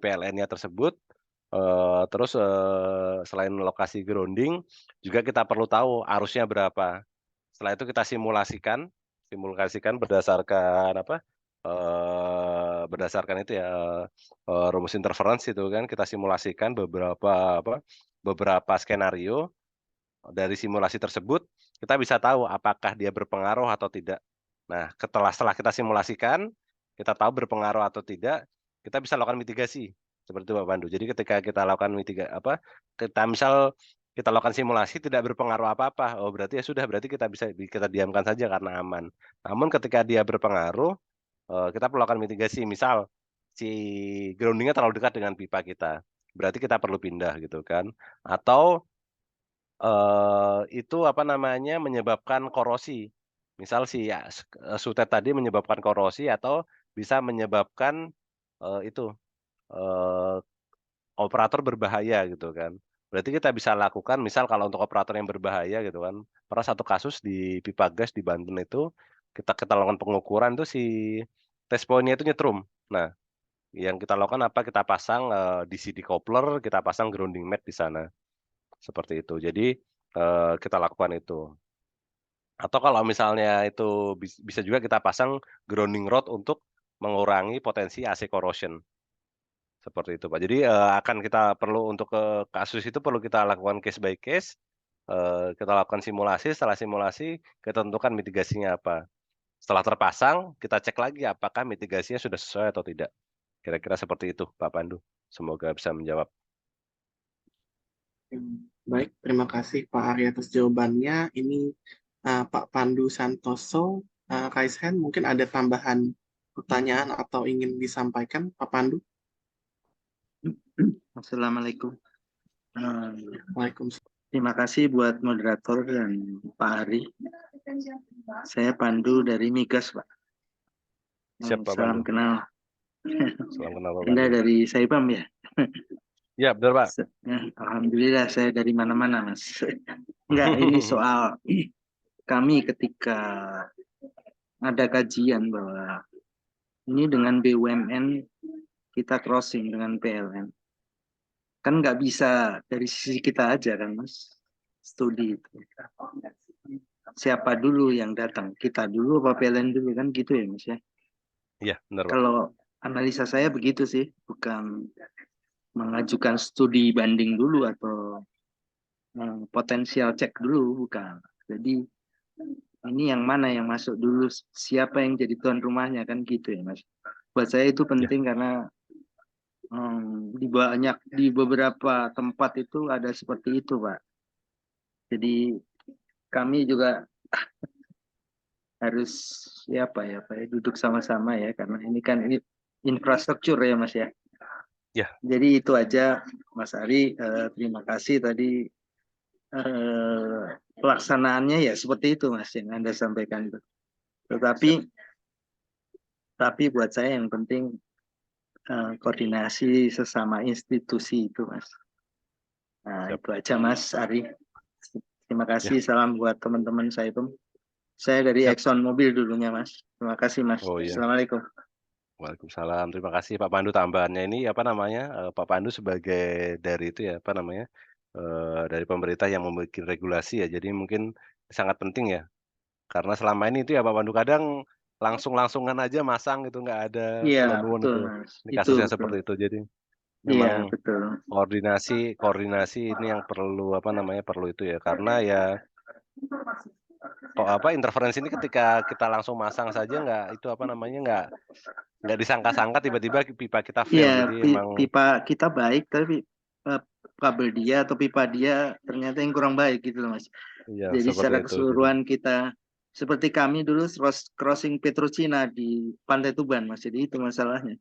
S3: PLN-nya tersebut. Terus selain lokasi grounding, juga kita perlu tahu arusnya berapa. Setelah itu kita simulasikan berdasarkan itu ya rumus interference itu kan kita simulasikan beberapa skenario. Dari simulasi tersebut kita bisa tahu apakah dia berpengaruh atau tidak. Nah, setelah kita simulasikan, kita tahu berpengaruh atau tidak, kita bisa lakukan mitigasi seperti itu Pak Pandu. Jadi ketika kita lakukan kita lakukan simulasi tidak berpengaruh apa-apa, oh berarti ya sudah, berarti kita diamkan saja karena aman. Namun ketika dia berpengaruh, kita perlu lakukan mitigasi. Misal si grounding-nya terlalu dekat dengan pipa kita, berarti kita perlu pindah gitu kan. Atau itu menyebabkan korosi. Misal sutet tadi menyebabkan korosi atau bisa menyebabkan itu eee, operator berbahaya gitu kan. Berarti kita bisa lakukan misal kalau untuk operator yang berbahaya gitu kan, pernah satu kasus di pipa gas di Banten itu, kita lakukan pengukuran itu si test point-nya itu nyetrum. Nah, yang kita lakukan kita pasang DC decoupler, kita pasang grounding mat di sana, seperti itu. Jadi kita lakukan itu. Atau kalau misalnya itu bisa juga kita pasang grounding rod untuk mengurangi potensi AC corrosion. Seperti itu, Pak. Jadi, akan kita perlu untuk kasus itu perlu kita lakukan case by case, kita lakukan simulasi, setelah simulasi kita tentukan mitigasinya apa. Setelah terpasang, kita cek lagi apakah mitigasinya sudah sesuai atau tidak. Kira-kira seperti itu, Pak Pandu. Semoga bisa menjawab.
S1: Baik, terima kasih Pak Ari atas jawabannya. Ini Pak Pandu Santoso, Raishan, mungkin ada tambahan pertanyaan atau ingin disampaikan, Pak Pandu?
S5: Assalamualaikum.
S1: Waalaikumsalam.
S5: Terima kasih buat moderator dan Pak Ari. Saya Pandu dari Migas, Pak.
S3: Siap, Pak
S5: Salam
S3: Pandu.
S5: kenal.
S3: Salam kenal, Pak
S5: Anda
S3: Pandu.
S5: dari Saipam ya?
S3: Ya, benar, Pak.
S5: Alhamdulillah saya dari mana-mana, Mas. Enggak, ini soal kami ketika ada kajian bahwa ini dengan BUMN kita crossing dengan PLN. Kan nggak bisa dari sisi kita aja kan, Mas. Studi itu. Siapa dulu yang datang? Kita dulu apa PLN dulu kan gitu ya, Mas ya?
S3: Iya, benar, Pak.
S5: Kalau analisa saya begitu sih, bukan mengajukan studi banding dulu atau potensial cek dulu, bukan. Jadi ini yang mana yang masuk dulu, siapa yang jadi tuan rumahnya kan gitu ya, Mas. Buat saya itu penting karena di beberapa tempat itu ada seperti itu, Pak. Jadi kami juga harus Pak ya duduk sama-sama ya karena ini kan infrastruktur ya, Mas ya.
S3: Ya.
S5: Jadi itu aja, Mas Ari. Terima kasih tadi pelaksanaannya ya seperti itu, Mas, yang Anda sampaikan itu. Tapi buat saya yang penting koordinasi sesama institusi itu, Mas. Nah, itu aja, Mas Ari. Terima kasih. Salam buat teman-teman saya itu. Saya dari Exxon Mobil dulunya, Mas. Terima kasih, Mas.
S3: Oh, iya.
S5: Assalamualaikum.
S3: Waalaikumsalam. Terima kasih Pak Pandu, tambahannya ini apa namanya, Pak Pandu sebagai dari itu ya, apa namanya, dari pemerintah yang membuat regulasi ya, jadi mungkin sangat penting ya. Karena selama ini itu ya Pak Pandu kadang langsung-langsungan aja masang gitu, nggak ada
S5: Iya,
S3: nuwun
S5: betul,
S3: itu.
S5: Mas.
S3: Ini
S5: Itu
S3: kasusnya
S5: betul.
S3: seperti itu. Jadi
S5: Iya,
S3: memang
S5: betul.
S3: koordinasi ini yang perlu apa namanya, perlu itu ya. Karena ya kok apa interferensi ini ketika kita langsung masang saja nggak itu apa namanya, nggak disangka-sangka tiba-tiba pipa kita fail.
S5: Iya,
S3: Jadi emang
S5: pipa kita baik tapi kabel dia atau pipa dia ternyata yang kurang baik gitu loh, Mas.
S3: iya
S5: Jadi
S3: seperti
S5: secara
S3: itu.
S5: keseluruhan kita seperti kami dulu crossing Petrocina di Pantai Tuban, Mas. Jadi itu masalahnya.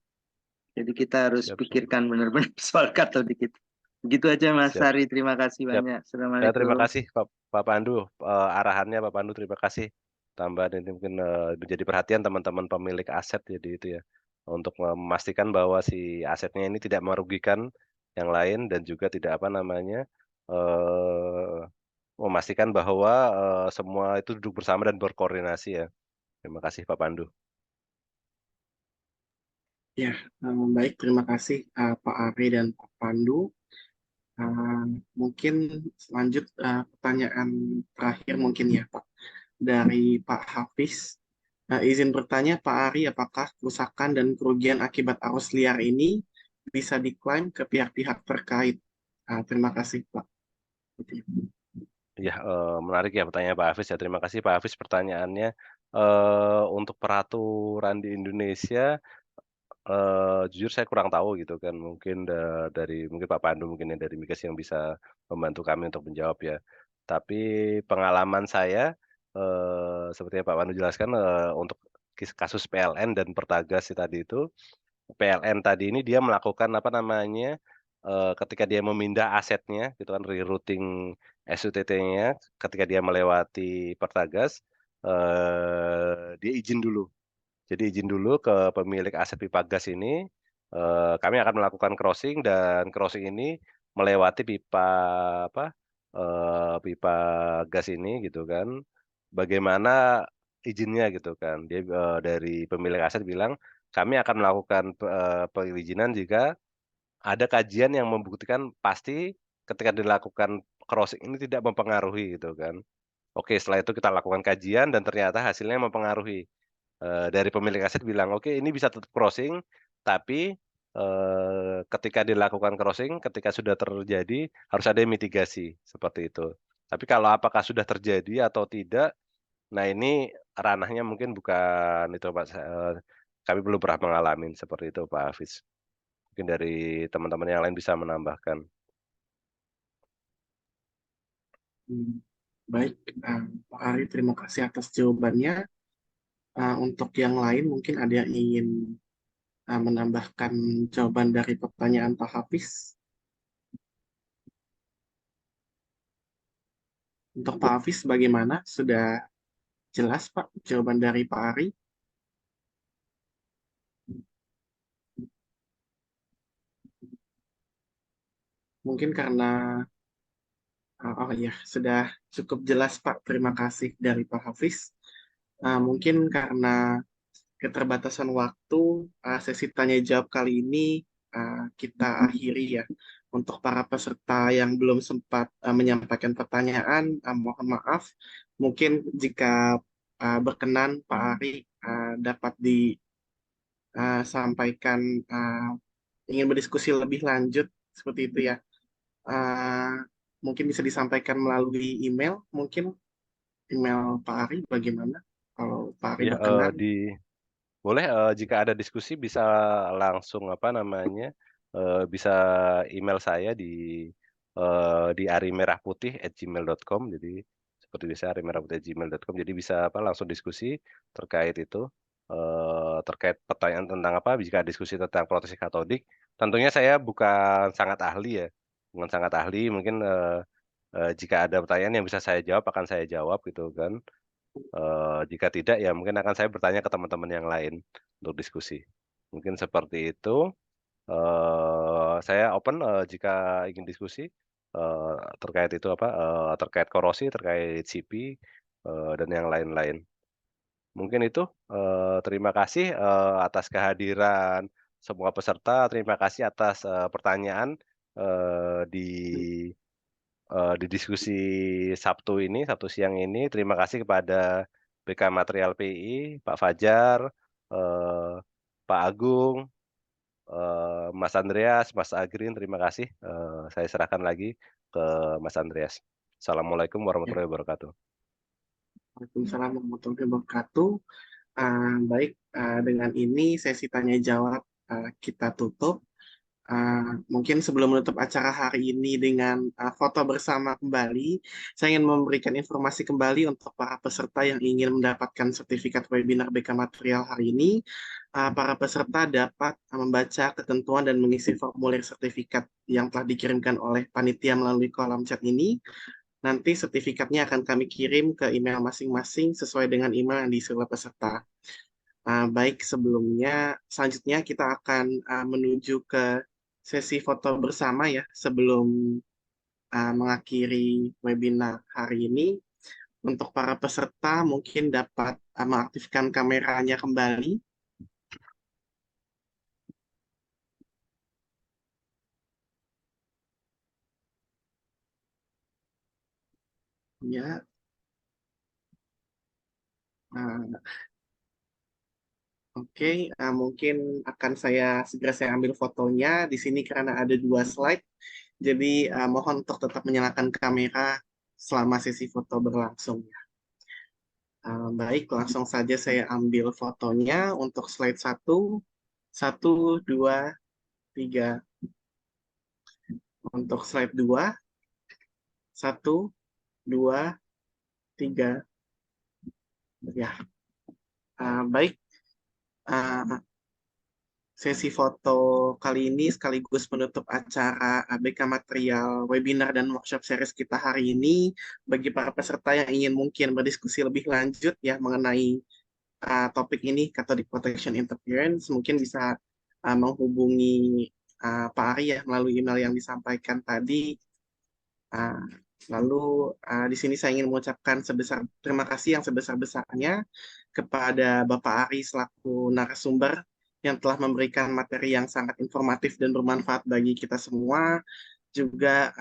S5: Jadi kita harus
S3: Siap.
S5: pikirkan benar-benar soal kata dikit. Begitu aja, Mas
S3: Siap.
S5: Sari. Terima kasih
S3: Siap.
S5: banyak.
S3: Ya,
S5: Assalamualaikum.
S3: terima kasih Pak Pandu, arahannya Pak Pandu, terima kasih. Tambahan ini mungkin menjadi perhatian teman-teman pemilik aset, jadi itu ya, untuk memastikan bahwa si asetnya ini tidak merugikan yang lain dan juga tidak apa namanya, memastikan bahwa semua itu duduk bersama dan berkoordinasi ya. Terima kasih Pak Pandu.
S1: Ya, baik. Terima kasih Pak Ari dan Pak Pandu. Mungkin lanjut pertanyaan terakhir mungkin ya Pak, dari Pak Hafiz. Izin bertanya Pak Ari, apakah kerusakan dan kerugian akibat arus liar ini bisa diklaim ke pihak-pihak terkait? Terima kasih Pak.
S3: Ya, menarik ya pertanyaan Pak Hafiz ya. Terima kasih Pak Hafiz pertanyaannya. Untuk peraturan di Indonesia, jujur saya kurang tahu gitu kan. Mungkin dari mungkin Pak Pandu mungkin yang dari Migas yang bisa membantu kami untuk menjawab ya. Tapi pengalaman saya, seperti yang Pak Pandu jelaskan, untuk kasus PLN dan Pertagas tadi itu, PLN tadi ini dia melakukan apa namanya, ketika dia memindah asetnya gitu kan, rerouting SUTT-nya ketika dia melewati Pertagas, dia izin dulu. Jadi izin dulu ke pemilik aset pipa gas ini, kami akan melakukan crossing dan crossing ini melewati pipa apa, pipa gas ini gitu kan. Bagaimana izinnya gitu kan. Dia, dari pemilik aset bilang, "Kami akan melakukan perizinan jika ada kajian yang membuktikan pasti ketika dilakukan crossing ini tidak mempengaruhi," gitu kan. Oke, setelah itu kita lakukan kajian dan ternyata hasilnya mempengaruhi. Dari pemilik aset bilang, "Oke, ini bisa tetap crossing, tapi, ketika dilakukan crossing, ketika sudah terjadi harus ada mitigasi," seperti itu. Tapi kalau apakah sudah terjadi atau tidak, Nah, ini ranahnya mungkin bukan itu Pak, kami belum pernah mengalami seperti itu Pak Hafiz. Mungkin dari teman-teman yang lain bisa menambahkan.
S1: Baik, Pak Ari, terima kasih atas jawabannya. Untuk yang lain mungkin ada yang ingin menambahkan jawaban dari pertanyaan Pak Hafiz. Untuk Pak Hafiz bagaimana? Sudah jelas Pak jawaban dari Pak Ari? Mungkin karena oh iya, sudah cukup jelas Pak. Terima kasih dari Pak Hafiz. Mungkin karena keterbatasan waktu, sesi tanya jawab kali ini kita akhiri ya. Untuk para peserta yang belum sempat menyampaikan pertanyaan, mohon maaf. Mungkin jika berkenan Pak Ari dapat disampaikan ingin berdiskusi lebih lanjut seperti itu ya. Uh, Mungkin bisa disampaikan melalui email, mungkin email Pak Ari bagaimana? Kalau Pak Ari
S3: Ya,
S1: berkenan.
S3: boleh jika ada diskusi bisa langsung apa namanya, bisa email saya di arimerahputih@gmail.com. Jadi seperti biasa arimerahputih@gmail.com. Jadi bisa apa, langsung diskusi terkait itu, terkait pertanyaan tentang apa, jika diskusi tentang proteksi katodik. Tentunya saya bukan sangat ahli ya, bukan sangat ahli, mungkin, jika ada pertanyaan yang bisa saya jawab, akan saya jawab gitu kan. Jika tidak ya mungkin akan saya bertanya ke teman-teman yang lain untuk diskusi. Mungkin seperti itu, saya open, jika ingin diskusi, terkait itu apa, terkait korosi, terkait CP, dan yang lain-lain. Mungkin itu, terima kasih, atas kehadiran semua peserta, terima kasih atas, pertanyaan, di diskusi Sabtu ini, Sabtu siang ini. Terima kasih kepada BK Material PI, Pak Fajar, eee, Pak Agung, Mas Andreas, Mas Agrin, terima kasih. Saya serahkan lagi ke Mas Andreas. Assalamualaikum
S1: Ya,
S3: warahmatullahi wabarakatuh.
S1: Waalaikumsalam warahmatullahi wabarakatuh. Baik, dengan ini sesi tanya jawab kita tutup. Mungkin sebelum menutup acara hari ini dengan foto bersama kembali, saya ingin memberikan informasi kembali untuk para peserta yang ingin mendapatkan sertifikat webinar BK Material hari ini. Para peserta dapat membaca ketentuan dan mengisi formulir sertifikat yang telah dikirimkan oleh panitia melalui kolom chat ini. Nanti sertifikatnya akan kami kirim ke email masing-masing sesuai dengan email yang diisi oleh peserta. Baik, selanjutnya kita akan menuju ke sesi foto bersama ya sebelum mengakhiri webinar hari ini. Untuk para peserta mungkin dapat mengaktifkan kameranya kembali. Ya, oke, mungkin akan segera saya ambil fotonya di sini karena ada 2 slide. Jadi mohon untuk tetap menyalakan kamera selama sesi foto berlangsung. Baik, langsung saja saya ambil fotonya untuk slide 1. 1, 2, 3. Untuk slide 2. 1, 2, 3. Ya, baik. Sesi foto kali ini sekaligus menutup acara BK Material webinar dan workshop series kita hari ini. Bagi para peserta yang ingin mungkin berdiskusi lebih lanjut ya mengenai topik ini, Cathodic Protection Interference, mungkin bisa menghubungi Pak Ari ya melalui email yang disampaikan tadi. Lalu di sini saya ingin mengucapkan terima kasih yang sebesar-besarnya kepada Bapak Ari selaku narasumber yang telah memberikan materi yang sangat informatif dan bermanfaat bagi kita semua. Juga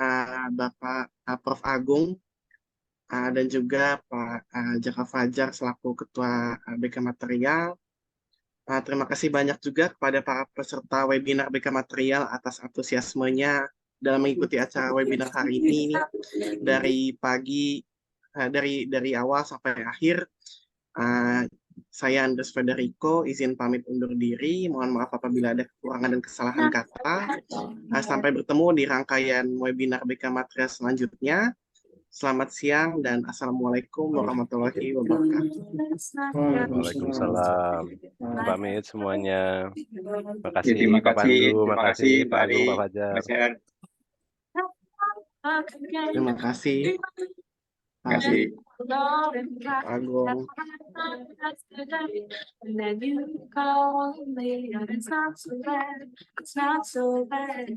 S1: Bapak Prof. Agung dan juga Pak Jaka Fajar selaku Ketua BK Material. Terima kasih banyak juga kepada para peserta webinar BK Material atas antusiasmenya dalam mengikuti acara webinar hari ini dari pagi dari awal sampai akhir. Saya Andres Federico izin pamit undur diri. Mohon maaf apabila ada kekurangan dan kesalahan kata. Sampai bertemu di rangkaian webinar BK Matria selanjutnya. Selamat siang dan Assalamualaikum warahmatullahi wabarakatuh.
S3: Waalaikumsalam. Pamit semuanya. Makasih
S6: Terima
S3: Pak
S6: kasih,
S3: Pandu,
S6: terima
S3: makasih
S6: kasih
S3: Pak Agung, Pak
S6: Pak
S3: Fajar.
S6: Fajar.
S1: Terima kasih
S6: Terima kasih.
S1: Pak Agung.
S7: And then you call me, and it's not so bad, it's not so bad.